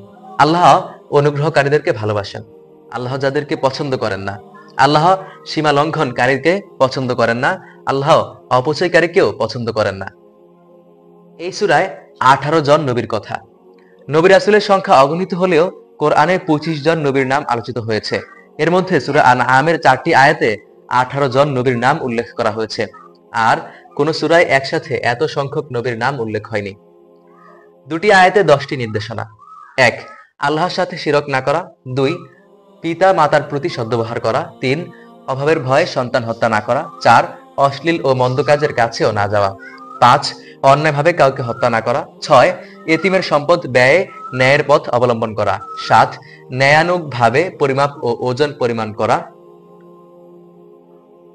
আল্লাহ অনুগ্রহকারীদেরকে ভালোবাসেন। আল্লাহ যাদেরকে পছন্দ করেন না, আল্লাহ সীমা লঙ্ঘনকারীকে পছন্দ করেন না, আল্লাহ অপচয়কারীকেও পছন্দ করেন না। এই সূরায় 18 জন নবীর কথা। নবী রাসূলের সংখ্যা অগণিত হলেও কোরআনে 25 জন নবীর নাম আলোচিত হয়েছে। এর মধ্যে সূরা আনআমের 4টি আয়াতে 18 জন নবীর নাম উল্লেখ করা হয়েছে, আর কোন সূরায় একসাথে এত সংখ্যক নবীর নাম উল্লেখ হয়নি। 2টি আয়াতে 10টি নির্দেশনা। 1. আল্লাহর সাথে শিরক না করা। 2. পিতা মাতার প্রতি সদ্ব্যবহার করা। 3. অভাবের ভয়ে সন্তান হত্যা না করা। 4. অশ্লীল ও মন্দ কাজের কাছেও না যাওয়া। 5. অন্যায়ভাবে কাউকে হত্যা না করা। 6. এতিমের সম্পদ ব্যয়ে ন্যায়ের পথ অবলম্বন করা। 7. ন্যায়ানুগভাবে পরিমাপ ও ওজন পরিমাণ করা।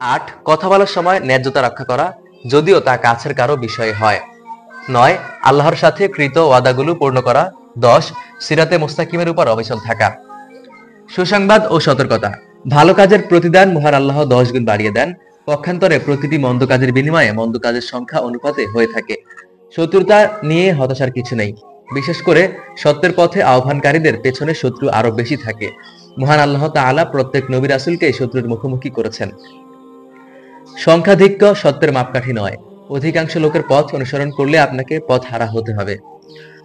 8. কথা বলার সময় ন্যায্যতা রক্ষা করা, যদিও তা কাছের কারো বিষয়ে হয়। 9. আল্লাহর সাথে কৃত ওয়াদাগুলো পূর্ণ করা। 10. সিরাতে মুস্তাকিমের উপর অবিচল থাকা। সুসংবাদ ও সতর্কতা ভালো কাজের প্রতিদান মহান আল্লাহ 10 গুণ বাড়িয়ে দেন। পক্ষান্তরে প্রতিটি মন্দ কাজের বিনিময়ে মন্দ কাজের সংখ্যা অনুপাতে হয়ে থাকে। শত্রুতা নিয়ে হতাশার কিছু নেই, বিশেষ করে সত্যের পথে আহ্বানকারীদের পেছনে শত্রু আরো বেশি থাকে। মহান আল্লাহ তাআলা প্রত্যেক নবী রাসূলকে শত্রুর মুখোমুখি করেছেন। সংখ্যাধিক্য সত্যের মাপকাঠি নয়, অধিকাংশ লোকের পথ অনুসরণ করলে আপনাকে পথ হারা হতে হবে।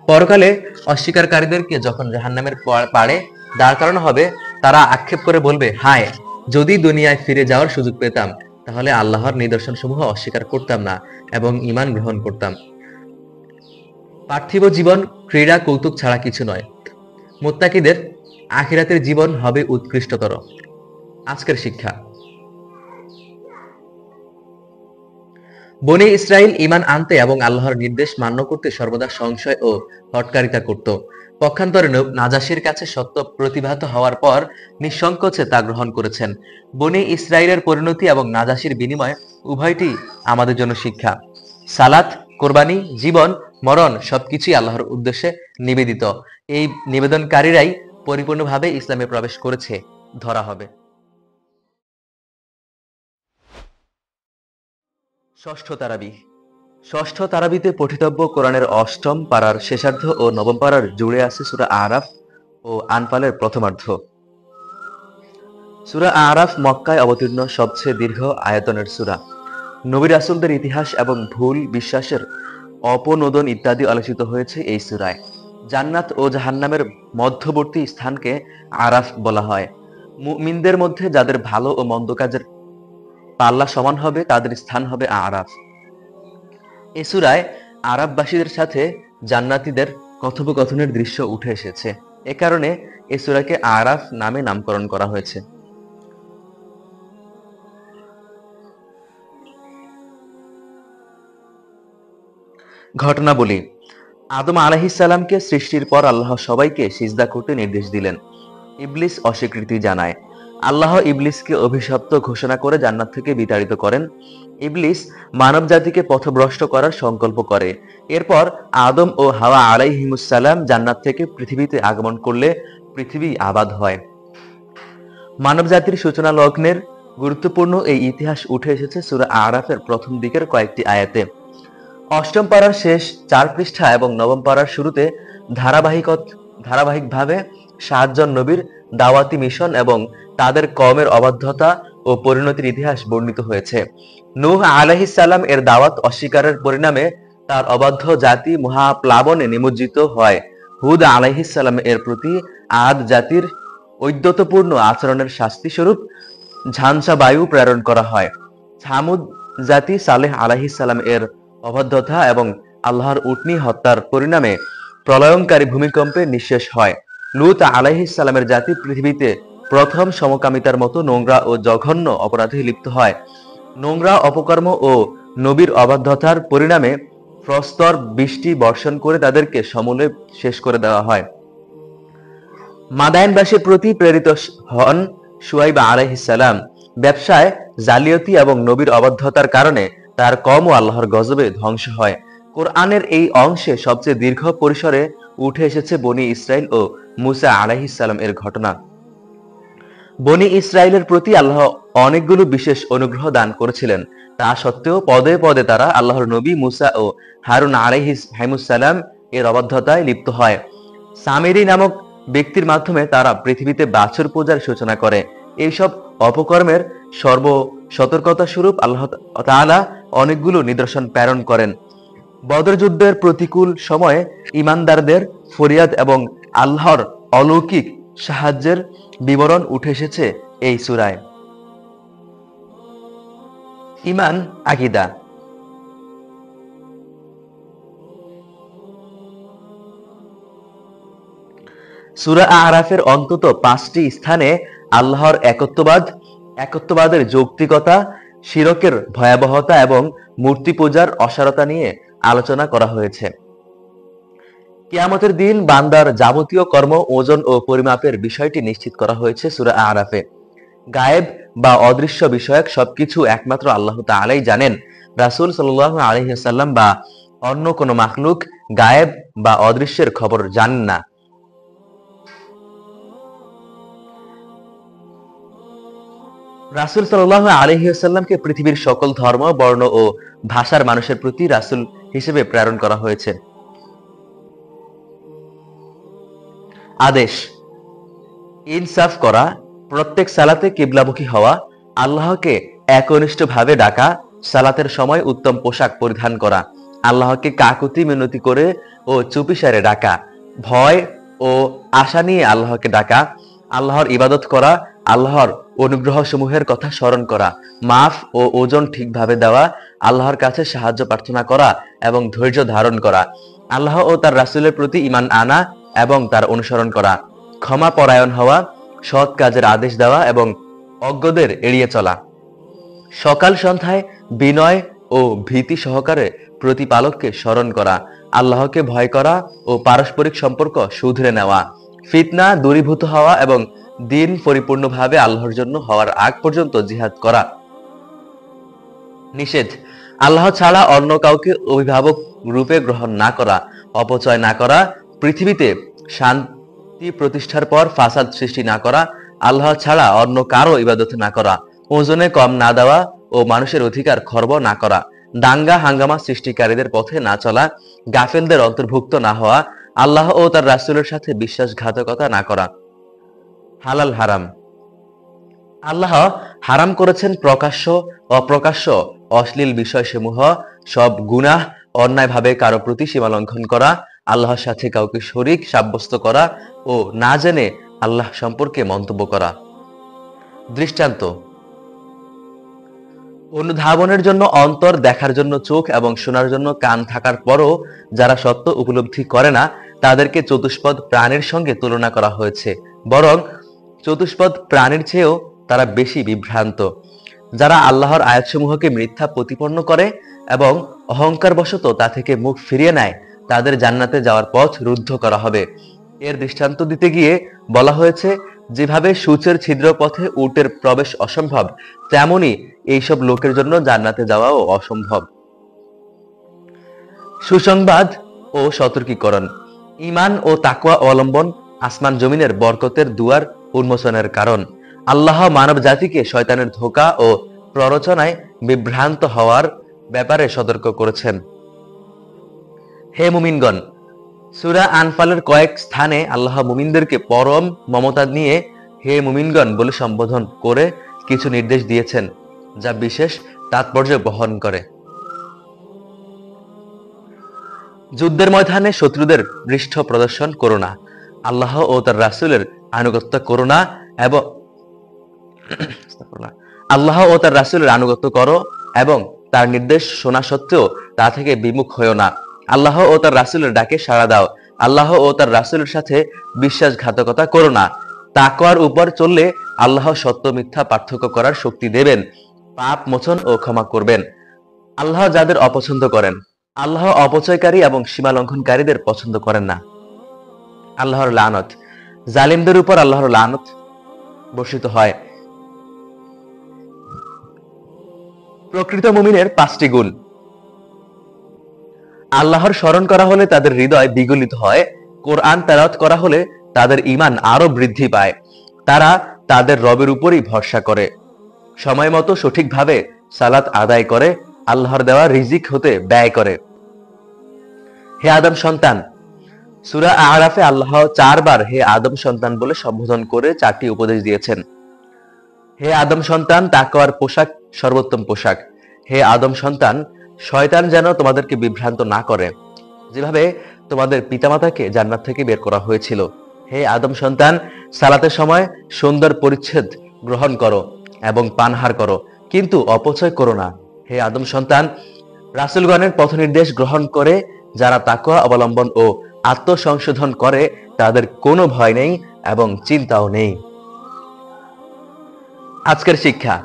পরকালে অস্বীকারীদেরকে যখন জাহান্নামের পাড়ে দাঁড় করানো হবে, তারা আক্ষেপ করে বলবে, হায়, যদি দুনিয়ায় ফিরে যাওয়ার সুযোগ পেতাম, তাহলে আল্লাহর নিদর্শন সমূহ অস্বীকার করতাম না এবং ঈমান গ্রহণ করতাম। পার্থিব জীবন ক্রীড়া কৌতুক ছাড়া কিছু নয়। মুত্তাকিদের আখিরাতের জীবন হবে উৎকৃষ্টতর। আজকের শিক্ষা। বনী ইসরাইল ঈমান আনতে এবং আল্লাহর নির্দেশ মান্য করতে সর্বদা সংশয় ও হটকারিতা করত। পক্ষান্তরে নাজাশির কাছে সত্য প্রতিভাত হওয়ার পর নিঃসংকোচে তা গ্রহণ করেছেন। বনী ইসরাইলের পরিণতি এবং নাজাশির বিনিময় উভয়টি আমাদের জন্য শিক্ষা। সালাত, কোরবানি, জীবন, মরণ সবকিছুই আল্লাহর উদ্দেশ্যে নিবেদিত। এই নিবেদনকারীরাই পরিপূর্ণভাবে ইসলামে প্রবেশ করেছে ধরা হবে। ষষ্ঠ তারাবি। ষষ্ঠ তারাবিতে পঠিতব্য কোরআনের অষ্টম পারার শেষার্ধ ও নবম পারার জুড়ে আছে সূরা আরাফ ও আনফালের প্রথমার্ধ। সূরা আরাফ মক্কায় অবতীর্ণ সবচেয়ে দীর্ঘ আয়তনের সূরা। নবী রাসূলদের ইতিহাস এবং ভুল বিশ্বাসের অপনোদন ইত্যাদি আলোচিত হয়েছে এই সূরায়। জান্নাত ও জাহান্নামের মধ্যবর্তী স্থানকে আরাফ বলা হয়। মুমিনদের মধ্যে যাদের ভালো ও মন্দ কাজের পাল্লা সমান হবে, তাদের স্থান হবে আরাফ। এ সূরায় আরাফবাসীদের সাথে জান্নাতীদের কথোপকথনের দৃশ্য উঠে এসেছে। এ কারণে এ সূরাকে আরাফ নামে নামকরণ করা হয়েছে। ঘটনাবলী। আদম আলাইহিস সালামকে সৃষ্টির পর আল্লাহ সবাইকে সিজদা করতে নির্দেশ দিলেন। ইবলিস অস্বীকৃতি জানায়। আল্লাহ ইবলিসকে অভিশপ্ত ঘোষণা করে জান্নাত থেকে বিতাড়িত করেন। ইবলিস মানব জাতিকে পথভ্রষ্ট করার সংকল্প করে। এরপর আদম ও হাওয়া আলাইহিমুস সালাম জান্নাত থেকে পৃথিবীতে আগমন করলে পৃথিবী আবাদ হয়। মানব জাতির সূচনা লগ্নের গুরুত্বপূর্ণ এই ইতিহাস উঠে এসেছে সূরা আরাফের প্রথম দিকের কয়েকটি আয়াতে। অষ্টম পারার শেষ 4 পৃষ্ঠা এবং নবম পারার শুরুতে ধারাবাহিকভাবে 7 জন নবীর দাওয়াতি মিশন এবং তাদের কওমের অবাধ্যতা ও পরিণতির ইতিহাস বর্ণিত হয়েছে। নূহ আলাইহিস সালাম এর দাওয়াত অস্বীকারের পরিণামে তার অবাধ্য জাতি মহাপ্লাবনে নিমজ্জিত হয়। হুদ আলাইহিস সালাম এর প্রতি আদ জাতির ঔদ্ধত্যপূর্ণ আচরণের শাস্তি স্বরূপ ঝাঞ্ঝা বায়ু প্রেরণ করা হয়। ছামুদ জাতি সালেহ আলাইহিস সালাম এর অবাধ্যতা এবং আল্লাহর উটনি হত্যার পরিণামে প্রলয়ঙ্কারী ভূমিকম্পে নিঃশেষ হয়। লূত আলাইহিস সালামের জাতি পৃথিবীতে প্রথম সমকামিতার মতো নোংরা ও জঘন্য অপরাধে লিপ্ত হয়। নোংরা অপকর্ম ও নবীর অবাধ্যতার পরিণামে প্রস্তর বৃষ্টি বর্ষণ করে তাদেরকে সমূলে শেষ করে দেওয়া হয়। মাদায়েনবাসীর প্রতি প্রেরিত হন শুআইব আলাইহিস সালাম। ব্যবসায় জালিয়াতি এবং নবীর অবাধ্যতার কারণে তার কওম ও আল্লাহর গজবে ধ্বংস হয়। কোরআনের এই অংশে সবচেয়ে দীর্ঘ পরিসরে উঠে এসেছে বনি ইসরাইল ও মুসা আলাইহিস সালাম এর ঘটনা। বনি ইসরাইলের প্রতি আল্লাহ অনেকগুলো বিশেষ অনুগ্রহ দান করেছিলেন। তা সত্ত্বেও পদে পদে তারা আল্লাহর নবী মুসা ও হারুন আলাইহিস সালাম এর অবাধ্যতায় লিপ্ত হয়। সামিরি নামক ব্যক্তির মাধ্যমে তারা পৃথিবীতে বাছুর পূজার সূচনা করে। এইসব অপকর্মের সতর্কতা স্বরূপ আল্লাহ তাআলা অনেকগুলো নিদর্শন প্রেরণ করেন। বদর যুদ্ধের প্রতিকূল সময়ে ঈমানদারদের ফরিয়াদ এবং আল্লাহর অলৌকিক সাহায্যের বিবরণ উঠে এসেছে এই সূরায়। ঈমান আকীদা। সূরা আরাফের অন্তত 5টি স্থানে আল্লাহর একত্ববাদের যৌক্তিকতা, শিরকের ভয়াবহতা এবং মূর্তি পূজার অসারতা নিয়ে আলোচনা করা হয়েছে। কিয়ামতের দিন বান্দার যাবতীয় কর্ম, ওজন ও পরিমাপের বিষয়টি নিশ্চিত করা হয়েছে সূরা আরাফে। গায়েব বা অদৃশ্য বিষয়ক সবকিছু একমাত্র আল্লাহ তাআলাই জানেন। রাসূল সাল্লাল্লাহু আলাইহি ওয়াসাল্লাম বা অন্য কোনো মাখলুক গায়েব বা অদৃশ্যের খবর জানেন না। রাসূল সাল্লাল্লাহু আলাইহি ওয়াসাল্লামকে পৃথিবীর সকল ধর্ম, বর্ণ ও ভাষার মানুষের প্রতি রাসূল হিসেবে প্রেরণ করা হয়েছে। আদেশ: ইনসাফ করা, প্রত্যেক সালাতে কিবলামুখী হওয়া, আল্লাহকে একনিষ্ঠভাবে ডাকা, সালাতের সময় উত্তম পোশাক পরিধান করা, আল্লাহকে কাকুতি মিনতি করে ও চুপিসারে ডাকা, ভয় ও আশা নিয়ে আল্লাহকে ডাকা, আল্লাহর ইবাদত করা, আল্লাহর অনুগ্রহ সমূহের কথা স্মরণ করা, মাফ ও ওজন ঠিকভাবে দেওয়া, আল্লাহর কাছে সাহায্য প্রার্থনা করা এবং ধৈর্য ধারণ করা, আল্লাহ ও তার রাসূলের প্রতি ঈমান আনা এবং তার অনুসরণ করা, ক্ষমা পরায়ণ হওয়া, সৎ কাজের আদেশ দেওয়া এবং অজ্ঞদের এড়িয়ে চলা, সকাল সন্ধ্যায় বিনয় ও ভীতি সহকারে প্রতিপালককে স্মরণ করা, আল্লাহকে ভয় করা ও পারস্পরিক সম্পর্ক শুধরে নেওয়া, ফিতনা দূরীভূত হওয়া এবং দিন পরিপূর্ণভাবে আল্লাহর জন্য হওয়ার আগ পর্যন্ত জিহাদ করা। নিষেধ: আল্লাহ ছাড়া অন্য কাউকে অভিভাবক রূপে গ্রহণ না করা, অপচয় না করা, পৃথিবীতে শান্তি প্রতিষ্ঠার পর ফাসাদ সৃষ্টি না করা, আল্লাহ ছাড়া অন্য কারো ইবাদত না করা, ওজনে কম না দেওয়া ও মানুষের অধিকার খর্ব না করা, দাঙ্গা হাঙ্গামা সৃষ্টিকারীদের পথে না চলা, গাফেলদের অন্তর্ভুক্ত না হওয়া, আল্লাহ ও তার রাসূলের সাথে বিশ্বাসঘাতকতা না করা। হালাল হারাম: আল্লাহ হারাম করেছেন প্রকাশ্য অপ্রকাশ্য অশ্লীল বিষয়সমূহ, সব গুনাহ, অন্যায়ভাবে কারো প্রতি সীমা লঙ্ঘন করা, আল্লাহর সাথে কাউকে শরীক সাব্যস্ত করা ও না জেনে আল্লাহ সম্পর্কে মন্তব্য করা। দৃষ্টান্ত: অনুধাবনের জন্য অন্তর, দেখার জন্য চোখ এবং শোনার জন্য কান থাকার পরও যারা সত্য উপলব্ধি করে না, তাদেরকে চতুষ্পদ প্রাণীর সঙ্গে তুলনা করা হয়েছে। বরং চতুষ্পদ প্রাণীর চেয়েও তারা বেশি বিভ্রান্ত। যারা আল্লাহর আয়াতসমূহকে মিথ্যা প্রতিপন্ন করে এবং অহংকার বশত তা থেকে মুখ ফিরিয়ে নেয়, তাদের জান্নাতে যাওয়ার পথ রুদ্ধ করা হবে। এর দৃষ্টান্ত দিতে গিয়ে বলা হয়েছে, যেভাবে সূচের ছিদ্র পথে উটের প্রবেশ অসম্ভব, তেমনি এইসব লোকের জন্য জান্নাতে যাওয়াও অসম্ভব। সুসংবাদ ও সতর্কীকরণ। ঈমান ও তাকওয়া অবলম্বন আসমান জমিনের বরকতের দুয়ার উন্মোচনের কারণ। আল্লাহ মানব জাতিকে শয়তানের ধোঁকা ও প্ররোচনায় বিভ্রান্ত হওয়ার ব্যাপারে সতর্ক করেছেন। হে মুমিনগণ, সূরা আনফালের কয়েক স্থানে আল্লাহ মুমিনদেরকে পরম মমতা নিয়ে হে মুমিনগণ বলে সম্বোধন করে কিছু নির্দেশ দিয়েছেন, যা বিশেষ তাৎপর্য বহন করে। যুদ্ধের ময়দানে শত্রুদের পৃষ্ঠ প্রদর্শন করো না, আল্লাহ ও তার রাসূলের আনুগত্য করো না এবং আনুগত্য করো এবং তার নির্দেশ শোনা সত্ত্বেও তা থেকে বিমুখ হয়েও না। আল্লাহ ও তার রাসূলের ডাকে সাড়া দাও। আল্লাহ ও তার রাসূলের সাথে বিশ্বাসঘাতকতা করো না। তাকওয়ার উপর চললে আল্লাহ সত্য মিথ্যা পার্থক্য করার শক্তি দেবেন, পাপ মোচন ও ক্ষমা করবেন। আল্লাহ যাদের অপছন্দ করেন, আল্লাহ অপচয়কারী এবং সীমা লঙ্ঘনকারীদের পছন্দ করেন না। আল্লাহর লানত। জালিমদের উপর আল্লাহর লানত বর্ষিত হয়। প্রকৃত মুমিনের 5টি গুণ। আল্লাহর স্মরণ করা হলে তাদের হৃদয় বিগলিত হয়। কোরআন তেলাওয়াত করা হলে তাদের ঈমান আরো বৃদ্ধি পায়। তারা তাদের রবের উপরই ভরসা করে। সময় মতো সঠিকভাবে সালাত আদায় করে, আল্লাহর দেওয়া রিজিক হতে ব্যয় করে। হে আদম সন্তান। সূরা আরাফে আল্লাহ 4 বার হে আদম সন্তান বলে সম্বোধন করে 4টি উপদেশ দিয়েছেন। হে আদম সন্তান, তাকওয়ার পোশাক সর্বোত্তম পোশাক। হে আদম সন্তান, শয়তান যেন তোমাদেরকে বিভ্রান্ত না করে, যেভাবে তোমাদের পিতামাতাকে জান্নাত থেকে বের করা হয়েছিল। হে আদম সন্তান, সালাতের সময় সুন্দর পরিচ্ছদ গ্রহণ করো এবং পানহার করো, কিন্তু অপচয় করো না। হে আদম সন্তান, রাসূলগণের পথ নির্দেশ গ্রহণ করে যারা তাকওয়া অবলম্বন ও আত্মসংশোধন করে, তাদের কোনো ভয় নেই এবং চিন্তাও নেই। আজকের শিক্ষা।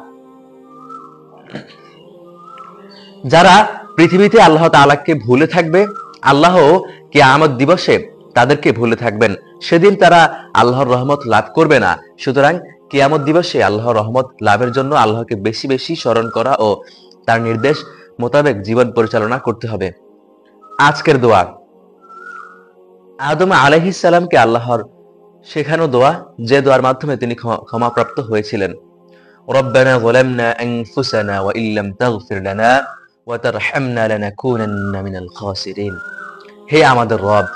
যারা পৃথিবীতে আল্লাহ তাআলাকে ভুলে থাকবে, আল্লাহ কিয়ামত দিবসে তাদেরকে ভুলে থাকবেন। সেদিন তারা আল্লাহর রহমত লাভ করবে না। সুতরাং কিয়ামত দিবসে আল্লাহর রহমত লাভের জন্য আল্লাহকে বেশি বেশি স্মরণ করা ও তার নির্দেশ মোতাবেক জীবন পরিচালনা করতে হবে। আজকের দোয়া। আদম আলাইহিস সালামকে আল্লাহর শেখানো দোয়া, যে দোয়ার মাধ্যমে তিনি ক্ষমাপ্রাপ্ত হয়েছিলেন। রব্বানা যালামনা আনফুসানা ওয়া ইল্লাম তাগফির লানা ওয়া তারহামনা লানাকুনান্না মিনাল খাসিরিন। হে আমাদের রব,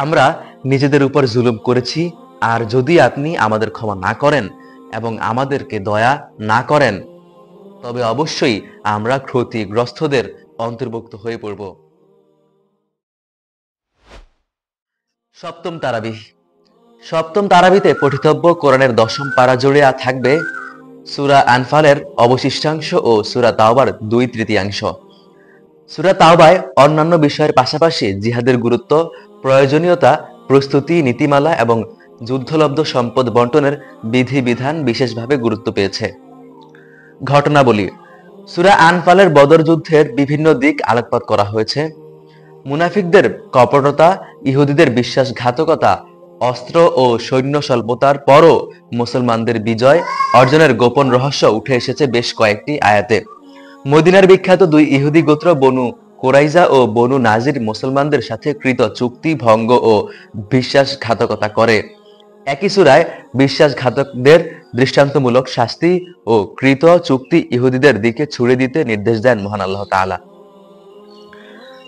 আমরা নিজেদের উপর জুলুম করেছি, আর যদি আপনি আমাদের ক্ষমা না করেন এবং আমাদেরকে দয়া না করেন, তবে অবশ্যই আমরা ক্ষতিগ্রস্তদের অন্তর্ভুক্ত হয়ে পড়ব। সপ্তম তারাবিহ। সপ্তম তারাবিতে পঠিতব্য কোরআনের 10ম পারা জুড়ে থাকবে সূরা আনফালের অবশিষ্টাংশ ও সূরা তাওবার 2/3 সূরা তাওবায় অন্যান্য বিষয়ের পাশাপাশি জিহাদের গুরুত্ব, প্রয়োজনীয়তা, প্রস্তুতি, নীতিমালা এবং যুদ্ধলব্ধ সম্পদ বন্টনের বিধিবিধান বিশেষভাবে গুরুত্ব পেয়েছে। ঘটনাবলী। সূরা আনফালের বদর যুদ্ধের বিভিন্ন দিক আলোকপাত করা হয়েছে। মুনাফিকদের কপটতা, ইহুদিদের বিশ্বাসঘাতকতা, অস্ত্র ও সৈন্য স্বল্পতার পরও মুসলমানদের বিজয় অর্জনের গোপন রহস্য উঠে এসেছে বেশ কয়েকটি আয়াতে। মদিনার বিখ্যাত 2 ইহুদি গোত্র বনু কোরাইজা ও বনু নাজির মুসলমানদের সাথে কৃত চুক্তি ভঙ্গ ও বিশ্বাসঘাতকতা করে। একই সূরায় বিশ্বাসঘাতকদের দৃষ্টান্তমূলক শাস্তি ও কৃত চুক্তি ইহুদিদের দিকে ছুড়ে দিতে নির্দেশ দেন মহান আল্লাহ তাআলা।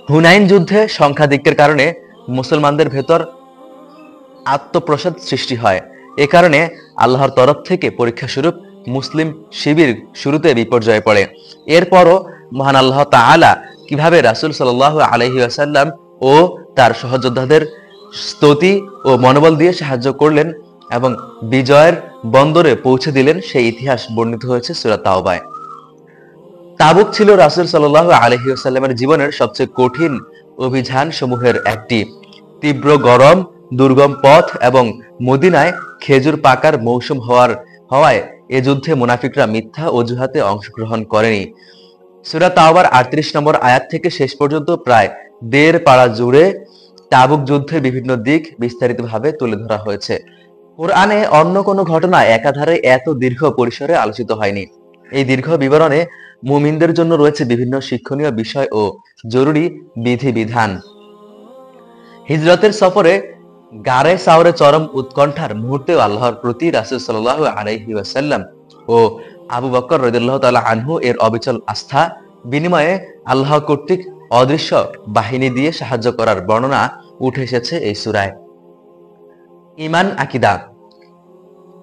হুনাইন যুদ্ধে সংখ্যাধিক্যের কারণে মুসলমানদের ভেতর আত্মপ্রসাদ সৃষ্টি হয়। এ কারণে আল্লাহর তরফ থেকে পরীক্ষা স্বরূপ মুসলিম শিবির শুরুতে বিপর্যয়ে পড়ে। এরপরও মহান আল্লাহ তাআলা কিভাবে রাসূল সাল্লাল্লাহু আলাইহি ওয়াসাল্লাম ও তার সহযোদ্ধাদের স্তুতি ও মনোবল দিয়ে সাহায্য করলেন এবং বিজয়ের বন্দরে পৌঁছে দিলেন, সেই ইতিহাস বর্ণিত হয়েছে সূরা তাওবায়। তাবুক ছিল রাসূল সাল্লাল্লাহু আলাইহি ওয়াসাল্লামের জীবনের সবচেয়ে কঠিন অভিযান সমূহের একটি। তীব্র গরম, দুর্গম পথ এবং মদিনায় খেজুর পাকার মৌসুম হওয়ায় এ যুদ্ধে মুনাফিকরা মিথ্যা অজুহাতে অংশগ্রহণ করেনি। সূরা তাওবার ৩৮ নম্বর আয়াত থেকে শেষ পর্যন্ত প্রায় ১.৫ পারা জুড়ে তাবুক যুদ্ধের বিভিন্ন দিক বিস্তারিতভাবে তুলে ধরা হয়েছে। কোরআনে অন্য কোনো ঘটনা একাধারে এত দীর্ঘ পরিসরে আলোচিত হয়নি। এই দীর্ঘ বিবরণে মুমিনদের জন্য রয়েছে বিভিন্ন শিক্ষণীয় বিষয় ও জরুরি বিধিবিধান। হিজরতের সফরে গারে সাওরে চরম উৎকণ্ঠার মুহূর্তেও আল্লাহর প্রতি রাসূল সাল্লাল্লাহু আলাইহি ওয়াসাল্লাম ও আবু বকর রাদিয়াল্লাহু তাআলা আনহু এর অবিচল আস্থা বিনিময়ে আল্লাহ কর্তৃক অদৃশ্য বাহিনী দিয়ে সাহায্য করার বর্ণনা উঠে এসেছে এই সূরায়। ঈমান আকীদা।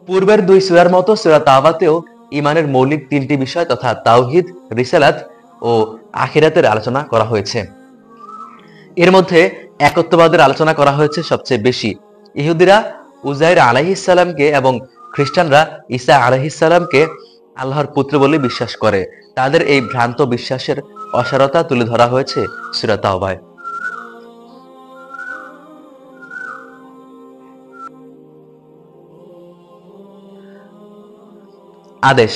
পূর্বের ২ সূরার মতো সূরা তাওবাতেও ঈমানের মৌলিক ৩টি বিষয় তথা তাওহীদ, রিসালাত ও আখিরাতের আলোচনা করা হয়েছে। এর মধ্যে একত্ববাদের আলোচনা করা হয়েছে সবচেয়ে বেশি। ইহুদিরা উজাইর আলাইহিস সালামকে এবং খ্রিস্টানরা ঈসা আলাইহিস সালামকে আল্লাহর পুত্র বলে বিশ্বাস করে। তাদের এই ভ্রান্ত বিশ্বাসের অসারতা তুলে ধরা হয়েছে সূরা তাওবায়। আদেশ।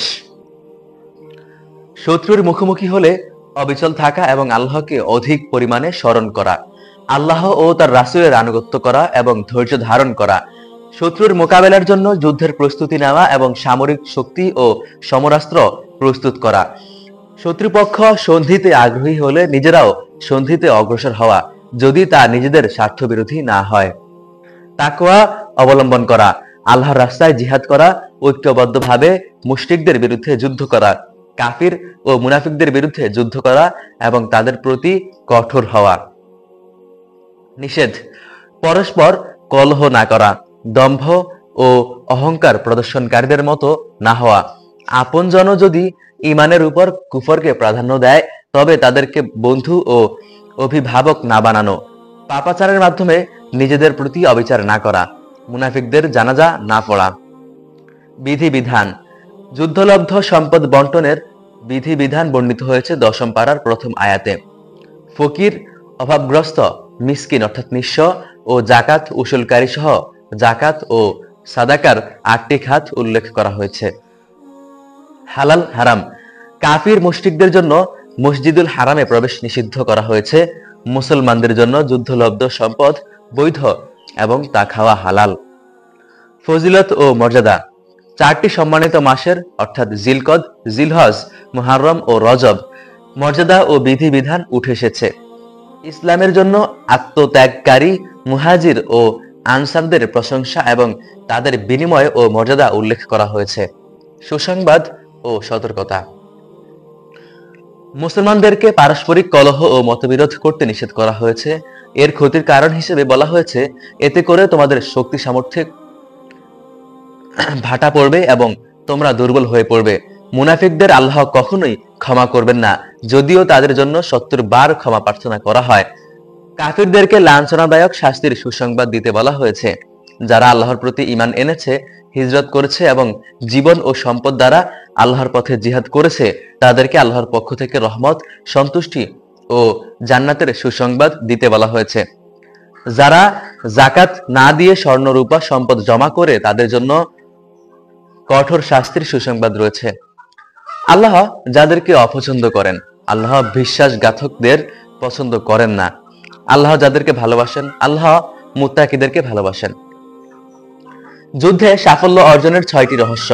শত্রুর মুখোমুখি হলে অবিচল থাকা এবং আল্লাহকে অধিক পরিমাণে স্মরণ করা, আল্লাহ ও তার রাসূলের আনুগত্য করা এবং ধৈর্য ধারণ করা, শত্রুর মোকাবেলার জন্য যুদ্ধের প্রস্তুতি নেওয়া এবং সামরিক শক্তি ও সমরাস্ত্র প্রস্তুত করা, শত্রুপক্ষ সন্ধিতে আগ্রহী হলে নিজেরাও সন্ধিতে অগ্রসর হওয়া যদি তা নিজেদের স্বার্থবিরোধী না হয়, তাকওয়া অবলম্বন করা, আল্লাহর রাস্তায় জিহাদ করা, ঐক্যবদ্ধভাবে মুশরিকদের বিরুদ্ধে যুদ্ধ করা, কাফির ও মুনাফিকদের বিরুদ্ধে যুদ্ধ করা এবং তাদের প্রতি কঠোর হওয়া। নিষেধ। পরস্পর কলহ না করা, দম্ভ ও অহংকার প্রদর্শনকারীদের মতো না হওয়া, আপনজন যদি ঈমানের উপর কুফরকে প্রাধান্য দেয় তবে তাদেরকে বন্ধু ও অভিভাবক না বানানো, পাপাচারের মাধ্যমে নিজেদের প্রতি অবিচার না করা, মুনাফিকদের জানাজা না পড়া। বিধিবিধান। যুদ্ধলব্ধ সম্পদ বন্টনের বিধিবিধান বর্ণিত হয়েছে ১০ম পারার প্রথম আয়াতে। ফকির, অভাবগ্রস্ত, মিসকিন অর্থাৎ নিঃস্ব ও জাকাত উসুলকারী সহ জাকাত ও সাদাকার ৮টি খাত উল্লেখ করা হয়েছে। হালাল হারাম। কাফির মুশরিকদের জন্য মসজিদুল হারামে প্রবেশ নিষিদ্ধ করা হয়েছে। মুসলমানদের জন্য যুদ্ধলব্ধ সম্পদ বৈধ এবং তা খাওয়া হালাল। ফজিলত ও মর্যাদা। 4টি সম্মানিত মাসের অর্থাৎ জিলকদ, জিলহজ, মুহাররম ও রজব মর্যাদা ও বিধিবিধান উঠে এসেছে। ইসলামের জন্য আত্মত্যাগকারী মুহাজির ও আনসারদের প্রশংসা এবং তাদের বিনিময় ও মর্যাদা উল্লেখ করা হয়েছে। সুসংবাদ ও সতর্কতা। মুসলমানদেরকে পারস্পরিক কলহ ও মতবিরোধ করতে নিষেধ করা হয়েছে। এর ক্ষতির কারণ হিসেবে বলা হয়েছে এতে করে তোমাদের শক্তি সামর্থ্যে ভাটা পড়বে এবং তোমরা দুর্বল হয়ে পড়বে। মুনাফিকদের আল্লাহ কখনোই ক্ষমা করবেন না, যদিও তাদের জন্য ৭০ বার ক্ষমা প্রার্থনা করা হয়। কাফিরদেরকে লাঞ্ছনাদায়ক শাস্তির সুসংবাদ দিতে বলা হয়েছে। যারা আল্লাহর প্রতি ঈমান এনেছে, হিজরত করেছে এবং জীবন ও সম্পদ দ্বারা আল্লাহর পথে জিহাদ করেছে, তাদেরকে আল্লাহর পক্ষ থেকে রহমত, সন্তুষ্টি ও জান্নাতের সুসংবাদ দিতে বলা হয়েছে। যারা যাকাত না দিয়ে স্বর্ণ রূপা সম্পদ জমা করে, তাদের জন্য কঠোর শাস্তির সুসংবাদ রয়েছে। আল্লাহ যাদেরকে অপছন্দ করেন, আল্লাহ বিশ্বাসঘাতকদের পছন্দ করেন না। আল্লাহ যাদেরকে ভালোবাসেন, আল্লাহ মুত্তাকিদেরকে ভালোবাসেন। যুদ্ধে সাফল্য অর্জনের 6টি রহস্য।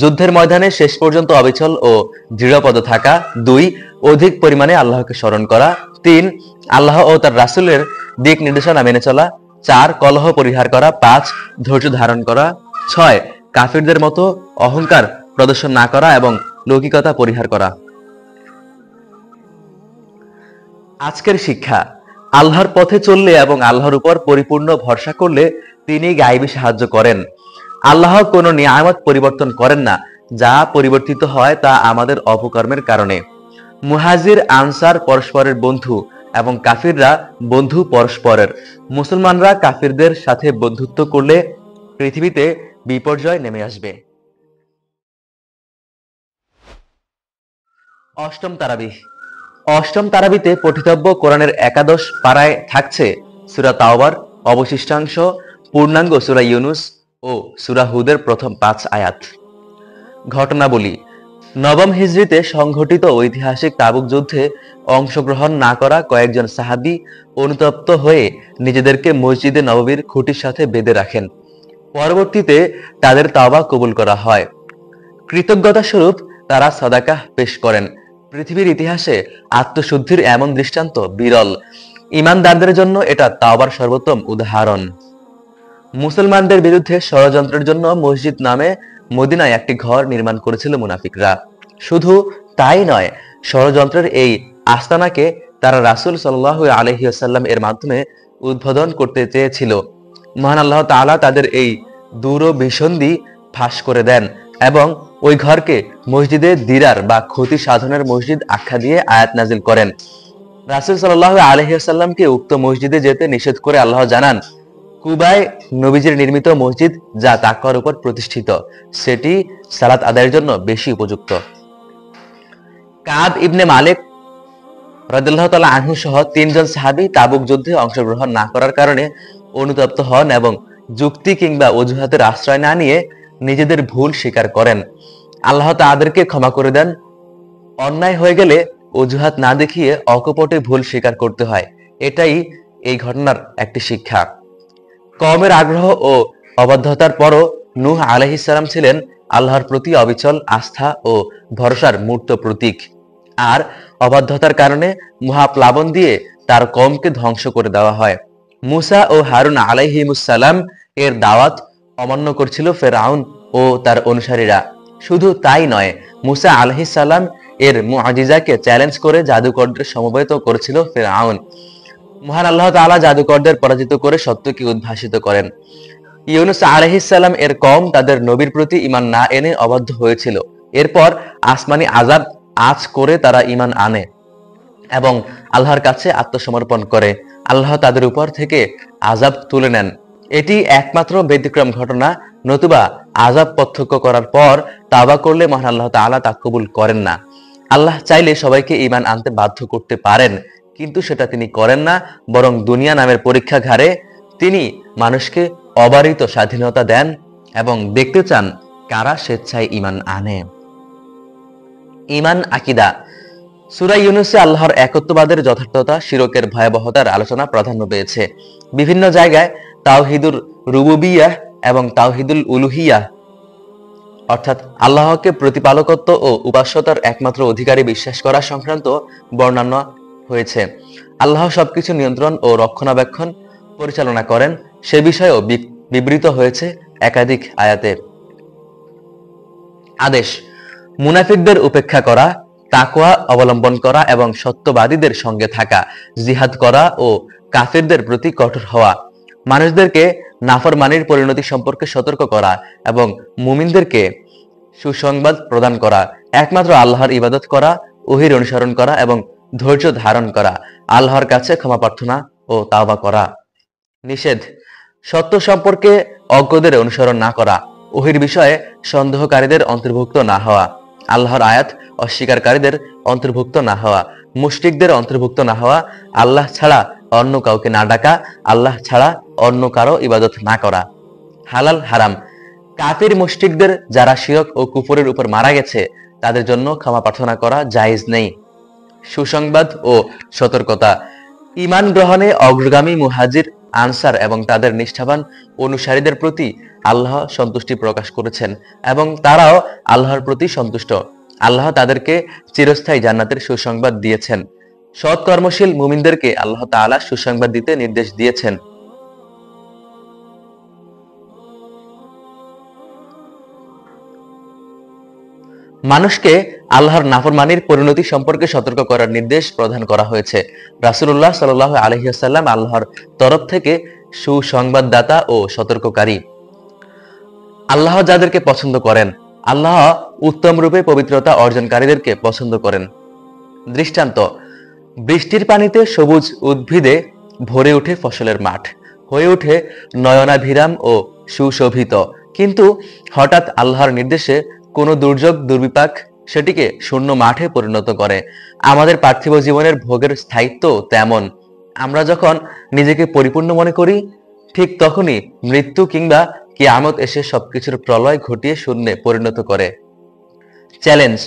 যুদ্ধের ময়দানে শেষ পর্যন্ত অবিচল ও দৃঢ়পদ থাকা। 2. অধিক পরিমাণে আল্লাহকে স্মরণ করা। 3. আল্লাহ ও তার রাসূলের দিক নির্দেশনা মেনে চলা। 4. কলহ পরিহার করা। 5. ধৈর্য ধারণ করা। 6. কাফিরদের মতো অহংকার প্রদর্শন না করা এবং লৌকিকতা পরিহার করা। আজকের শিক্ষা। আল্লাহর পথে চললে এবং আল্লাহর উপর পরিপূর্ণ ভরসা করলে তিনি গায়েবী সাহায্য করেন। আল্লাহ কোনো নিয়ামত পরিবর্তন করেন না, যা পরিবর্তিত হয় তা আমাদের অপকর্মের কারণে। মুহাজির আনসার পরস্পরের বন্ধু এবং কাফিররা বন্ধু পরস্পরের। মুসলমানরা কাফিরদের সাথে বন্ধুত্ব করলে পৃথিবীতে বিপর্যয় নেমে আসবে। অষ্টম তারাবিহ। অষ্টম তারাবিতে পঠিতব্য কোরআনের একাদশ পারায় থাকছে সূরা তাওবার অবশিষ্টাংশ, পূর্ণাঙ্গ সূরা ইউনুস ও সূরা হুদের প্রথম 5 আয়াত। ঘটনাবলী। নবম হিজরিতে সংঘটিত ঐতিহাসিক তাবুক যুদ্ধে অংশগ্রহণ না করা কয়েকজন সাহাবী অনুতপ্ত হয়ে নিজেদেরকে মসজিদে নববীর খুঁটির সাথে বেঁধে রাখেন। পরবর্তীতে তাদের তাওবা কবুল করা হয়। কৃতজ্ঞতা স্বরূপ তারা সাদাকাহ পেশ করেন। পৃথিবীর ইতিহাসে আত্মশুদ্ধির এমন দৃষ্টান্ত বিরল। ঈমানদারদের জন্য এটা তাওবার সর্বোত্তম উদাহরণ। মুসলমানদের বিরুদ্ধে ষড়যন্ত্রের জন্য মসজিদ নামে মদিনায় একটি ঘর নির্মাণ করেছিল মুনাফিকরা। শুধু তাই নয়, ষড়যন্ত্রের এই আস্তানাকে তারা রাসূল সাল্লাল্লাহু আলাইহি ওয়াসাল্লাম এর মাধ্যমে উদ্বোধন করতে চেয়েছিল। মহান আল্লাহ তাআলা তাদের এই দূরভিসন্ধি ফাঁস করে দেন এবং ওই ঘরকে মসজিদে দিরার বা ক্ষতি সাধনের মসজিদ আখ্যা দিয়ে আয়াত নাজিল করেন। রাসূল সাল্লাল্লাহু আলাইহি ওয়াসাল্লামকে উক্ত মসজিদে যেতে নিষেধ করে আল্লাহ জানান, কুবায় নবীজির নির্মিত মসজিদ যা তাকওয়ার উপর প্রতিষ্ঠিত, সেটি সালাত আদায়ের জন্য বেশি উপযুক্ত। কাব ইবনে মালিক রাদিয়াল্লাহু তাআলা আনহু সহ 3 জন সাহাবী তাবুক যুদ্ধে অংশগ্রহণ না করার কারণে অনুতপ্ত হন এবং যুক্তি কিংবা অজুহাতের আশ্রয় না নিয়ে নিজেদের ভুল স্বীকার করেন। আল্লাহ তাদেরকে ক্ষমা করে দেন। অন্যায় হয়ে গেলে অজুহাত না দেখিয়ে অকপটে ভুল স্বীকার করতে হয়। এটাই এই ঘটনার একটি শিক্ষা। কওমের আগ্রহ ও অবাধ্যতার পরও নূহ আলাইহিস সালাম ছিলেন আল্লাহর প্রতি অবিচল আস্থা ও ভরসার মূর্ত প্রতীক। আর অবাধ্যতার কারণে মহাপ্লাবন দিয়ে তার কওমকে ধ্বংস করে দেওয়া হয়। মুসা ও হারুন আলাইহিমুস সালাম এর দাওয়াত অমান্য করছিল ফেরাউন ও তার অনুসারীরা। শুধু তাই নয়, মুসা আলাইহিস সালাম এর মুআজিজাকে চ্যালেঞ্জ করে জাদুকরদের সমবেত করেছিল ফেরাউন। মহান আল্লাহ তাআলা জাদুকরদের পরাজিত করে সত্যকে উদ্ভাসিত করেন। ইউনুস আলাইহিস সালাম এর কওম তাদের নবীর প্রতি ঈমান না এনে অবাধ্য হয়েছিল। এরপর আসমানি আযাব আঁচ করে তারা ঈমান আনে এবং আল্লাহর কাছে আত্মসমর্পণ করে। আল্লাহ তাদের উপর থেকে আযাব তুলে নেন। এটি একমাত্র ব্যতিক্রম ঘটনা, নতুবা আযাব প্রত্যক্ষ করার পর তাওবা করলে মহান আল্লাহ তাআলা তা কবুল করেন না। আল্লাহ চাইলে সবাইকে ঈমান আনতে বাধ্য করতে পারেন, কিন্তু সেটা তিনি করেন না। বরং দুনিয়া নামের পরীক্ষাঘারে তিনি মানুষকে অবারিত স্বাধীনতা দেন এবং দেখতে চান কারা স্বেচ্ছায় ঈমান আনে। ঈমান আকীদা। সূরা ইউনূসে আল্লাহর একত্ববাদের যথার্থতা, শিরকের ভয়াবহতার আলোচনা প্রাধান্য পেয়েছে। বিভিন্ন জায়গায় তাওহীদুর রুবুবিয়্যাহ এবং তাওহীদুল উলুহিয়্যাহ অর্থাৎ আল্লাহকে প্রতিপালকত্ব ও উপাস্যতার একমাত্র অধিকারী বিশ্বাস করা সংক্রান্ত বর্ণনা হয়েছে। আল্লাহ সবকিছু নিয়ন্ত্রণ ও রক্ষণাবেক্ষণ পরিচালনা করেন, সে বিষয়েও বিবৃত হয়েছে একাধিক আয়াতে। আদেশ: মুনাফিকদের উপেক্ষা করা, তাকওয়া অবলম্বন করা এবং সত্যবাদীদের সঙ্গে থাকা, জিহাদ করা ও কাফিরদের প্রতি কঠোর হওয়া, মানুষদেরকে নাফরমানির পরিণতি সম্পর্কে সতর্ক করা এবং মুমিনদেরকে সুসংবাদ প্রদান করা, একমাত্র আল্লাহর ইবাদত করা, ওহীর অনুসরণ করা এবং ধৈর্য ধারণ করা, আল্লাহর কাছে ক্ষমা প্রার্থনা ও তাওবা করা। নিষেধ: সত্য সম্পর্কে অজ্ঞদের অনুসরণ না করা, ওহীর বিষয়ে সন্দেহকারীদের অন্তর্ভুক্ত না হওয়া, আল্লাহর আয়াত অস্বীকারীদের অন্তর্ভুক্ত না হওয়া, মুশরিকদের অন্তর্ভুক্ত না হওয়া, আল্লাহ ছাড়া অন্য কাউকে না ডাকা, আল্লাহ ছাড়া অন্য কারো ইবাদত না করা। হালাল হারাম: কাফির মুশরিকদের যারা শিরক ও কুফরের উপর মারা গেছে তাদের জন্য ক্ষমা প্রার্থনা করা জায়েজ নেই। সুসংবাদ ও সতর্কতা: ঈমান গ্রহণে অগ্রগামী মুহাজির, আনসার এবং তাদের নিষ্ঠাবান অনুসারীদের প্রতি আল্লাহ সন্তুষ্টি প্রকাশ করেছেন এবং তারাও আল্লাহর প্রতি সন্তুষ্ট। আল্লাহ তাদেরকে চিরস্থায়ী জান্নাতের সুসংবাদ দিয়েছেন। সৎ কর্মশীল মুমিনদেরকে আল্লাহ তাআলা সুসংবাদ দিতে নির্দেশ দিয়েছেন। মানুষকে আল্লাহর নাফরমানির পরিণতি সম্পর্কে সতর্ক করার নির্দেশ প্রদান করা হয়েছে। রাসূলুল্লাহ সাল্লাল্লাহু আলাইহি ওয়াসাল্লাম আল্লাহর তরফ থেকে সুসংবাদদাতা ও সতর্ককারী। আল্লাহ যাদেরকে পছন্দ করেন, আল্লাহ উত্তম রূপে পবিত্রতা অর্জনকারীদেরকে পছন্দ করেন। দৃষ্টান্ত: বৃষ্টির পানিতে সবুজ উদ্ভিদে ভরে ওঠে ফসলের মাঠ, হয়ে ওঠে নয়নাভিরাম ও সুশোভিত। কিন্তু হঠাৎ আল্লাহর নির্দেশে কোনো দুর্যোগ দুর্বিপাক সেটিকে শূন্য মাঠে পরিণত করে। আমাদের পার্থিব জীবনের ভোগের স্থায়িত্ব তেমন। আমরা যখন নিজেকে পরিপূর্ণ মনে করি, ঠিক তখনই মৃত্যু কিংবা কিয়ামত এসে সবকিছুর প্রলয় ঘটিয়ে শূন্যে পরিণত করে। চ্যালেঞ্জ: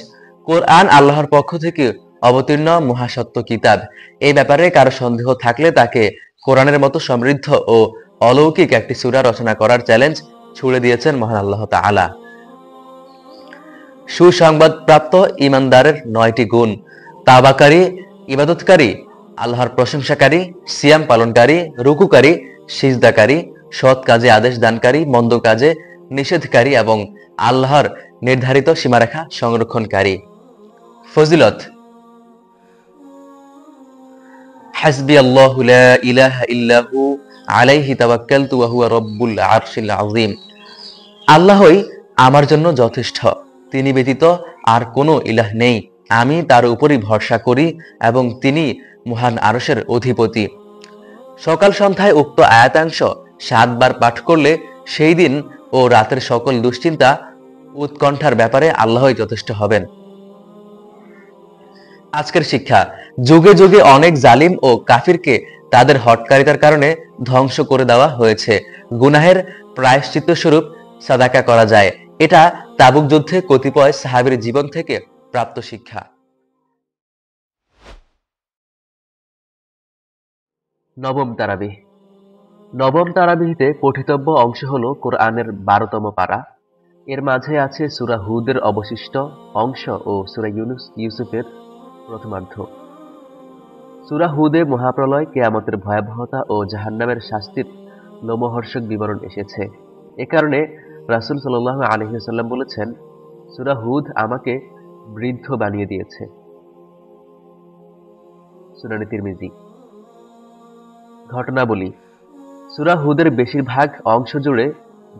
কোরআন আল্লাহর পক্ষ থেকে অবতীর্ণ মহাসত্য কিতাব। এই ব্যাপারে কারো সন্দেহ থাকলে তাকে কোরআনের মতো সমৃদ্ধ ও অলৌকিক একটি সূরা রচনা করার চ্যালেঞ্জ ছুড়ে দিয়েছেন মহান আল্লাহ তাআলা। সুসংবাদপ্রাপ্ত ঈমানদারের ৯টি গুণ: তাওবাকারী, ইবাদতকারী, আল্লাহর প্রশংসাকারী, সিয়াম পালনকারী, রুকুকারী, সিজদাকারী, সৎ কাজে আদেশ দানকারী, মন্দ কাজে নিষেধকারী এবং আল্লাহর নির্ধারিত সীমারেখা সংরক্ষণকারী। ফজিলত: হাসবিয়াল্লাহু লা ইলাহা ইল্লাহু আলাইহি তাওয়াক্কালতু ওয়া হুয়া রাব্বুল আরশিল আযীম। আল্লাহই আমার জন্য যথেষ্ট, তিনি ব্যতীত আর কোনো ইলাহ নেই। আমি তার উপরই ভরসা করি এবং তিনি মহান আরশের অধিপতি। সকাল সন্ধ্যায় উক্ত আয়াতাংশ ৭ বার পাঠ করলে সেই দিন ও রাতের সকল দুশ্চিন্তা উৎকণ্ঠার ব্যাপারে আল্লাহই যথেষ্ট হবেন। আজকের শিক্ষা: যুগে যুগে অনেক জালিম ও কাফিরকে তাদের হঠকারিতার কারণে ধ্বংস করে দেওয়া হয়েছে। গুনাহের প্রায়শ্চিত্ত স্বরূপ সাদাকা করা যায়। এটা তাবুক যুদ্ধে কতিপয় সাহাবীর জীবন থেকে প্রাপ্ত শিক্ষা। নবম তারাবিহ। নবম তারাবিহতে পঠিতব্য অংশ হল কোরআনের ১২তম পারা। এর মাঝে আছে সূরা হুদের অবশিষ্ট অংশ ও সূরা ইউসুফের প্রথমার্ধ। সূরা হুদে মহাপ্রলয়, কিয়ামতের ভয়াবহতা ও জাহান্নামের শাস্তির লোমহর্ষক বিবরণ এসেছে। এ কারণে রাসূল সাল্লাল্লাহু আলাইহি ওয়াসাল্লাম বলেছেন, সূরা হুদ আমাকে বৃদ্ধ বানিয়ে দিয়েছে। সুনানে তিরমিজি। ঘটনাবলী: সূরা হুদের বেশিরভাগ অংশ জুড়ে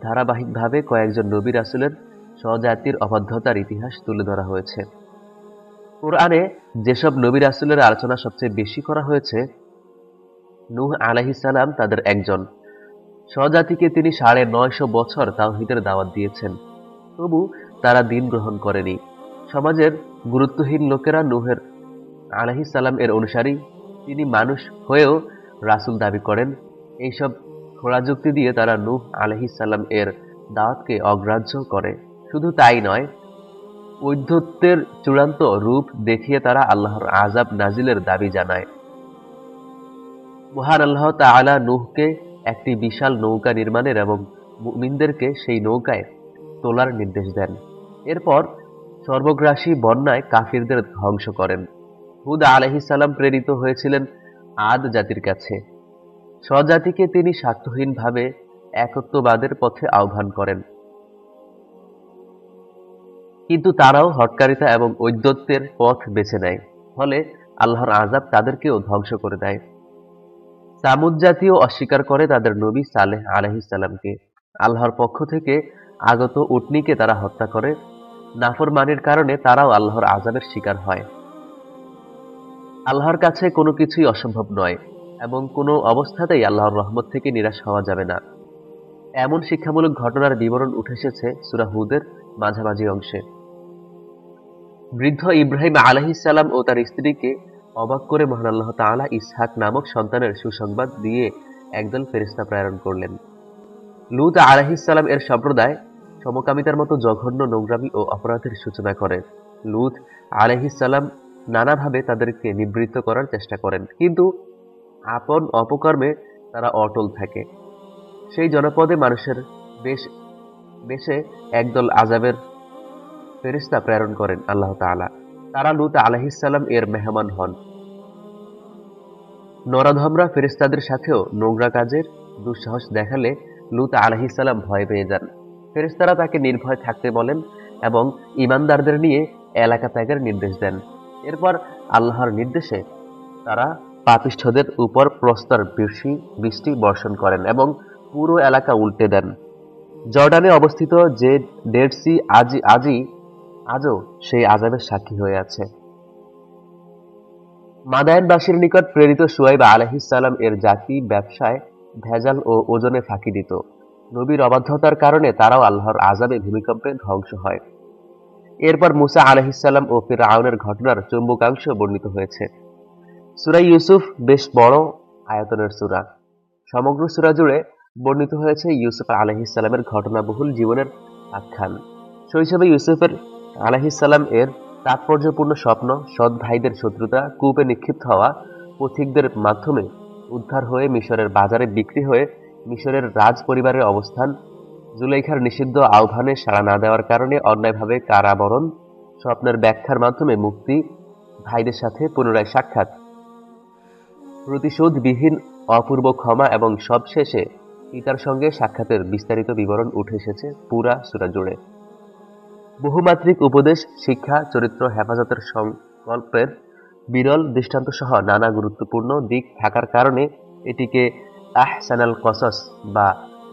ধারাবাহিকভাবে কয়েকজন নবী রাসূলের স্বজাতির অবাধ্যতার ইতিহাস তুলে ধরা হয়েছে। কোরআনে যেসব নবী রাসূলের আলোচনা সবচেয়ে বেশি করা হয়েছে, নূহ আলাইহিস সালাম তাদের একজন। স্বজাতিকে তিনি ৯৫০ বছর তাওহীদের দাওয়াত দিয়েছেন, তবু তারা দিন গ্রহণ করেনি। সমাজের গুরুত্বহীন লোকেরা নূহ আলাইহিস সালাম এর অনুসারী, তিনি মানুষ হয়েও রাসূল দাবি করেন। এইসব খোঁড়া যুক্তি দিয়ে তারা নূহ আলাইহিস সালাম এর দাওয়াতকে অগ্রাহ্য করে। শুধু তাই নয়, ঔদ্ধত্যের চূড়ান্ত রূপ দেখিয়ে তারা আল্লাহর আযাব নাজিলের দাবি জানায়। মহান আল্লাহ তাআলা নূহকে একটি বিশাল নৌকা নির্মাণের এবং মুমিনদেরকে সেই নৌকায় তোলার নির্দেশ দেন। এরপর সর্বগ্রাসী বন্যায় কাফিরদের ধ্বংস করেন। হুদ আলাইহিস সালাম প্রেরিত হয়েছিলেন আদ জাতির কাছে। স্বজাতিকে তিনি স্বার্থহীনভাবে একত্ববাদের পথে আহ্বান করেন, কিন্তু তারাও হঠকারিতা এবং ঔদ্ধত্যের পথ বেছে নেয়। ফলে আল্লাহর আযাব তাদেরকেও ধ্বংস করে দেয়। সামুদ জাতিও অস্বীকার করে তাদের নবী সালেহ আলাইহিস সালামকে। আল্লাহর পক্ষ থেকে আগত উটনীকে তারা হত্যা করে। নাফরমানির কারণে তারাও আল্লাহর আযাবের শিকার হয়। আল্লাহর কাছে কোনো কিছুই অসম্ভব নয় এবং কোনো অবস্থাতেই আল্লাহর রহমত থেকে নিরাশ হওয়া যাবে না। এমন শিক্ষামূলক ঘটনার বিবরণ উঠে এসেছে সূরা হুদের মাঝামাঝি অংশে। বৃদ্ধ ইব্রাহিম আলাইহিস সালাম ও তার স্ত্রীকে অবাক করে মহান আল্লাহ তাআলা ইসহাক নামক সন্তানের সুসংবাদ দিয়ে একদল ফেরেশতা প্রেরণ করলেন। লূত আলাইহিস সালাম এর সম্প্রদায় সমকামিতার মতো জঘন্য নোংরামি ও অপরাধের সূচনা করে। লূত আলাইহিস সালাম নানাভাবে তাদেরকে নিবৃত্ত করার চেষ্টা করেন, কিন্তু আপন অপকর্মে তারা অটল থাকে। সেই জনপদে মানুষের বেশে একদল আযাবের ফেরেশতা প্রেরণ করেন আল্লাহ তাআলা। তারা লূত আলাইহিস সালাম এর মেহমান হন। নরাধমরা ফেরেশতাদের সাথেও নোংরা কাজের দুঃসাহস দেখালে লূত আলাইহিস সালাম ভয় পেয়ে যান। ফেরেশতারা তাকে নির্ভয় থাকতে বলেন এবং ঈমানদারদের নিয়ে এলাকা ত্যাগের নির্দেশ দেন। এরপর আল্লাহর নির্দেশে তারা পাপিষ্ঠদের উপর প্রস্তর বৃষ্টি বর্ষণ করেন এবং পুরো এলাকা উল্টে দেন। জর্ডানে অবস্থিত যে ডেড সি আজও সেই আযাবের সাক্ষী হয়ে আছে। মাদায়েনবাসীর নিকট প্রেরিত শুআয়ব আলাইহিস সালাম এর জাতি ব্যবসায় ভেজাল ও ওজনে ফাঁকি দিত। নবীর অবাধ্যতার কারণে তারাও আল্লাহর আযাবে ভূমিকম্পে ধ্বংস হয়। এরপর মুসা আলাইহিসসালাম ও ফিরআউনের ঘটনার চুম্বকাংশ বর্ণিত হয়েছে। সূরা ইউসুফ বেশ বড় আয়তনের সূরা। সমগ্র সূরা জুড়ে বর্ণিত হয়েছে ইউসুফ আলাইহিসসালামের ঘটনাবহুল জীবনের আখ্যান। শৈশবে ইউসুফের আলাইহিসসালাম এর তাৎপর্যপূর্ণ স্বপ্ন, সৎ ভাইদের শত্রুতা, কূপে নিক্ষিপ্ত হওয়া, পথিকদের মাধ্যমে উদ্ধার হয়ে মিশরের বাজারে বিক্রি হয়ে মিশরের রাজ পরিবারের অবস্থান, জুলাইখার নিষিদ্ধ আহ্বানে সাড়া না দেওয়ার কারণে অন্যায়ভাবে কারাবরণ, স্বপ্নের ব্যাখ্যার মাধ্যমে মুক্তি, ভাইদের সাথে পুনরায় সাক্ষাৎ, প্রতিশোধবিহীন অপূর্ব ক্ষমা এবং সবশেষে পিতার সঙ্গে সাক্ষাতের বিস্তারিত বিবরণ উঠে এসেছে পুরা সূরা জুড়ে। বহুমাত্রিক উপদেশ, শিক্ষা, চরিত্র হেফাজতের সংকল্পের বিরল দৃষ্টান্ত সহ নানা গুরুত্বপূর্ণ দিক থাকার কারণে এটিকে আহসানাল কসস বা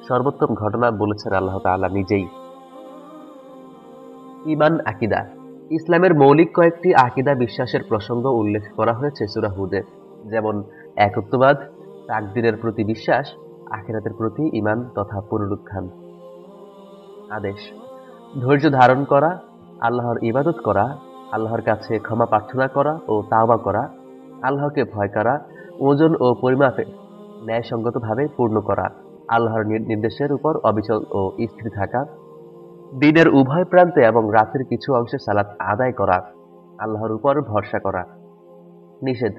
সর্বোত্তম ঘটনা বলেছেন আল্লাহ তাআলা নিজেই। ঈমান আকীদা। ইসলামের মৌলিক কয়েকটি আকীদা বিশ্বাসের প্রসঙ্গ উল্লেখ করা হয়েছে সূরা হুদে, যেমন একত্ববাদ, তাকদীরের প্রতি বিশ্বাস, আখিরাতের প্রতি ঈমান তথা পুনরুত্থান। আদেশ: ধৈর্য ধারণ করা, আল্লাহর ইবাদত করা, আল্লাহর কাছে ক্ষমা প্রার্থনা করা ও তাওবা করা, আল্লাহকে ভয় করা, ওজন ও পরিমাপে ন্যায়সঙ্গতভাবে পূর্ণ করা, আল্লাহর নির্দেশের উপর অবিচল ও স্থির থাকা, দিনের উভয় প্রান্তে এবং রাতের কিছু অংশে সালাত আদায় করা, আল্লাহর উপর ভরসা করা। নিষেধ: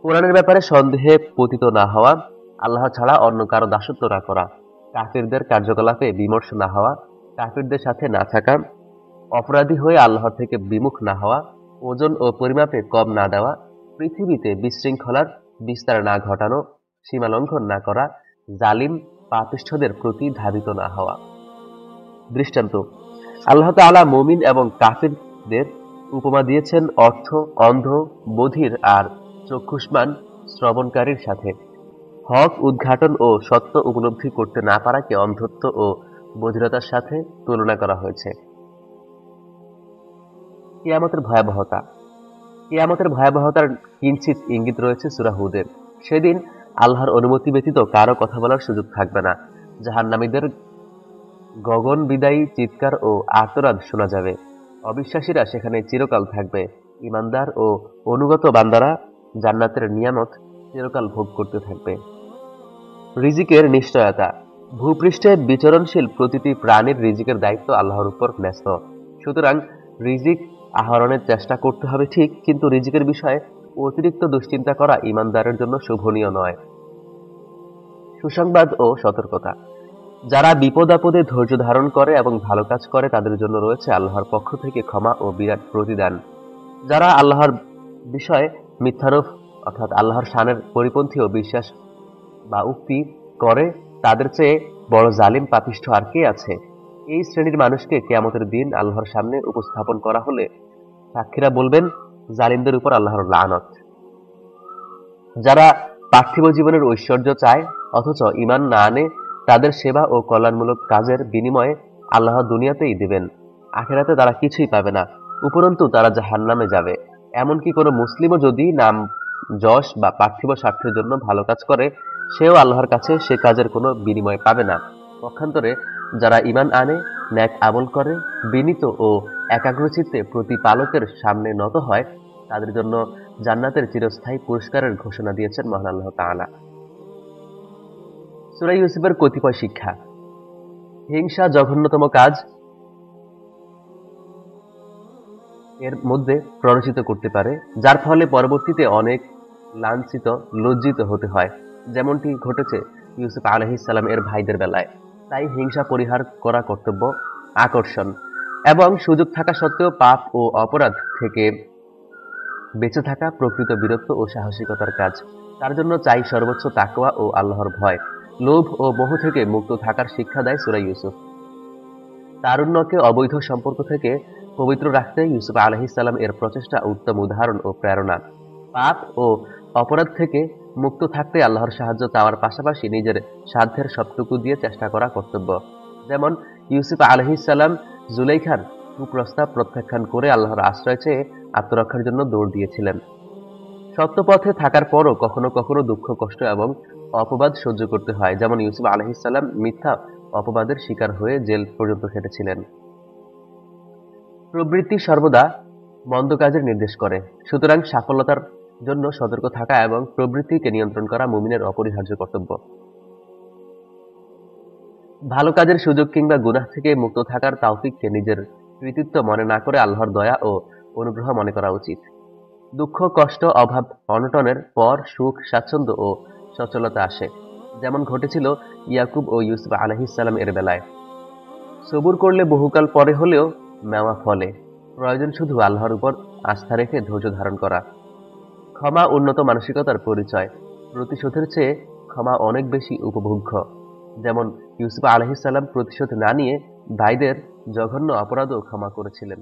কোরআনের ব্যাপারে সন্দেহে পতিত না হওয়া, আল্লাহ ছাড়া অন্য কারো দাসত্ব না করা, কাফিরদের কার্যকলাপে বিমর্ষ না হওয়া, কাফিরদের সাথে না থাকা, অপরাধী হয়ে আল্লাহর থেকে বিমুখ না হওয়া, ওজন ও পরিমাপে কম না দেওয়া, পৃথিবীতে বিশৃঙ্খলার বিস্তার না ঘটানো, সীমালঙ্ঘন না করা, জালিম পাপিষ্ঠদের প্রতি ধাবিত না হওয়া। দৃষ্টান্ত: আল্লাহ তাআলা মুমিন এবং কাফিরদের উপমা দিয়েছেন অর্থ, অন্ধ, বধির আর চক্ষুষ্মান শ্রবণকারীর সাথে। হক উদ্ঘাটন ও সত্য উপলব্ধি করতে না পারাকে অন্ধত্ব ও বধিরতার সাথে তুলনা করা হয়েছে। কিয়ামতের ভয়াবহতা। কিয়ামতের ভয়াবহতার কিঞ্চিত ইঙ্গিত রয়েছে সূরা হুদে। সেদিন আল্লাহর অনুমতি ব্যতীত কারো কথা বলার সুযোগ থাকবে না। জাহান্নামীদের গগন বিদায়ী চিৎকার ও আর্তনাদ শোনা যাবে। অবিশ্বাসীরা সেখানে চিরকাল থাকবে। ঈমানদার ও অনুগত বান্দারা জান্নাতের নিয়ামত চিরকাল ভোগ করতে থাকবে। রিজিকের নিশ্চয়তা। ভূপৃষ্ঠে বিচরণশীল প্রতিটি প্রাণীর রিজিকের দায়িত্ব আল্লাহর উপর ন্যস্ত। সুতরাং রিজিক আহরণের চেষ্টা করতে হবে ঠিক, কিন্তু রিজিকের বিষয়ে অতিরিক্ত দুশ্চিন্তা করা ঈমানদারের জন্য শোভনীয় নয়। সুসংবাদ ও সতর্কতা। যারা বিপদ আপদে ধৈর্য ধারণ করে এবং ভালো কাজ করে তাদের জন্য রয়েছে আল্লাহর পক্ষ থেকে ক্ষমা ও বিরাট প্রতিদান। যারা আল্লাহর বিষয়ে মিথ্যারোপ অর্থাৎ আল্লাহর শানের পরিপন্থী ও বিশ্বাস বা উক্তি করে, তাদের চেয়ে বড় জালিম পাপিষ্ঠ আর কে আছে? এই শ্রেণীর মানুষকে কিয়ামতের দিন আল্লাহর সামনে উপস্থাপন করা হলে সাক্ষীরা বলবেন, জালিমদের উপর আল্লাহর লানত। যারা পার্থিব জীবনের ঐশ্বর্য চায় অথচ ঈমান না আনে, তাদের সেবা ও কল্যাণমূলক কাজের বিনিময়ে আল্লাহ দুনিয়াতেই দিবেন, আখিরাতে তারা কিছুই পাবে না, উপরন্তু তারা জাহান্নামে যাবে। এমনকি কোনো মুসলিমও যদি নাম, যশ বা পার্থিব স্বার্থের জন্য ভালো কাজ করে, সেও আল্লাহর কাছে সে কাজের কোনো বিনিময় পাবে না। পক্ষান্তরে যারা ঈমান আনে, ন্যাক আমল করে, বিনীত ও একাগ্রচিত্তে প্রতিপালকের সামনে নত হয়, তাদের জন্য জান্নাতের চিরস্থায়ী পুরস্কারের ঘোষণা দিয়েছেন মহান আল্লাহ তাআলা। সূরা ইউসুফের কতিপয় শিক্ষা। হিংসা জঘন্যতম কাজ, এর মধ্যে প্ররোচিত করতে পারে, যার ফলে পরবর্তীতে অনেক লাঞ্ছিত, লজ্জিত হতে হয়, যেমনটি ঘটেছে ইউসুফ আলাইহিস সালাম এর ভাইদের বেলায়। তাই হিংসা পরিহার করা কর্তব্য। আকর্ষণ এবং সুযোগ থাকা সত্ত্বেও পাপ ও অপরাধ থেকে বেঁচে থাকা প্রকৃত বীরত্ব ও সাহসিকতার কাজ। তার জন্য চাই সর্বোচ্চ তাকওয়া ও আল্লাহর ভয়। লোভ ও মোহ থেকে মুক্ত থাকার শিক্ষা দেয় সূরা ইউসুফ। তারুণ্যকে অবৈধ সম্পর্ক থেকে পবিত্র রাখতে ইউসুফ আলাইহিস সালাম এর প্রচেষ্টা উত্তম উদাহরণ ও প্রেরণা। পাপ ও অপরাধ থেকে মুক্ত থাকতে আল্লাহর সাহায্য চাওয়ার পাশাপাশি নিজের সাধ্যের সবটুকু দিয়ে চেষ্টা করা কর্তব্য। যেমন ইউসুফ আলাইহিস সালাম জুলাইখার কুপ্রস্তাব প্রত্যাখ্যান করে আল্লাহর আশ্রয় চেয়ে আত্মরক্ষার জন্য দৌড় দিয়েছিলেন। সত্যপথে থাকার পরও কখনো কখনো দুঃখ, কষ্ট এবং অপবাদ সহ্য করতে হয়, যেমন ইউসুফ আলাইহিস সালাম মিথ্যা অপবাদের শিকার হয়ে জেল পর্যন্ত খেটেছিলেন। প্রবৃত্তি সর্বদা মন্দ কাজের নির্দেশ করে। সুতরাং সাফল্যতার জন্য সতর্ক থাকা এবং প্রবৃত্তিকে নিয়ন্ত্রণ করা মুমিনের অপরিহার্য কর্তব্য। ভালো কাজের সুযোগ কিংবা গুনাহ থেকে মুক্ত থাকার তাওফিককে নিজের কৃতিত্ব মনে না করে আল্লাহর দয়া ও অনুগ্রহ মনে করা উচিত। দুঃখ, কষ্ট, অভাব, অনটনের পর সুখ, স্বাচ্ছন্দ্য ও সচ্ছলতা আসে, যেমন ঘটেছিল ইয়াকুব ও ইউসুফ আলাইহিসসালাম এর বেলায়। সবুর করলে বহুকাল পরে হলেও মেওয়া ফলে। প্রয়োজন শুধু আল্লাহর উপর আস্থা রেখে ধৈর্য ধারণ করা। ক্ষমা উন্নত মানসিকতার পরিচয়। প্রতিশোধের চেয়ে ক্ষমা অনেক বেশি উপভোগ্য। যেমন ইউসুফ আলাইহিসসালাম প্রতিশোধ না নিয়ে ভাইদের জঘন্য অপরাধও ক্ষমা করেছিলেন।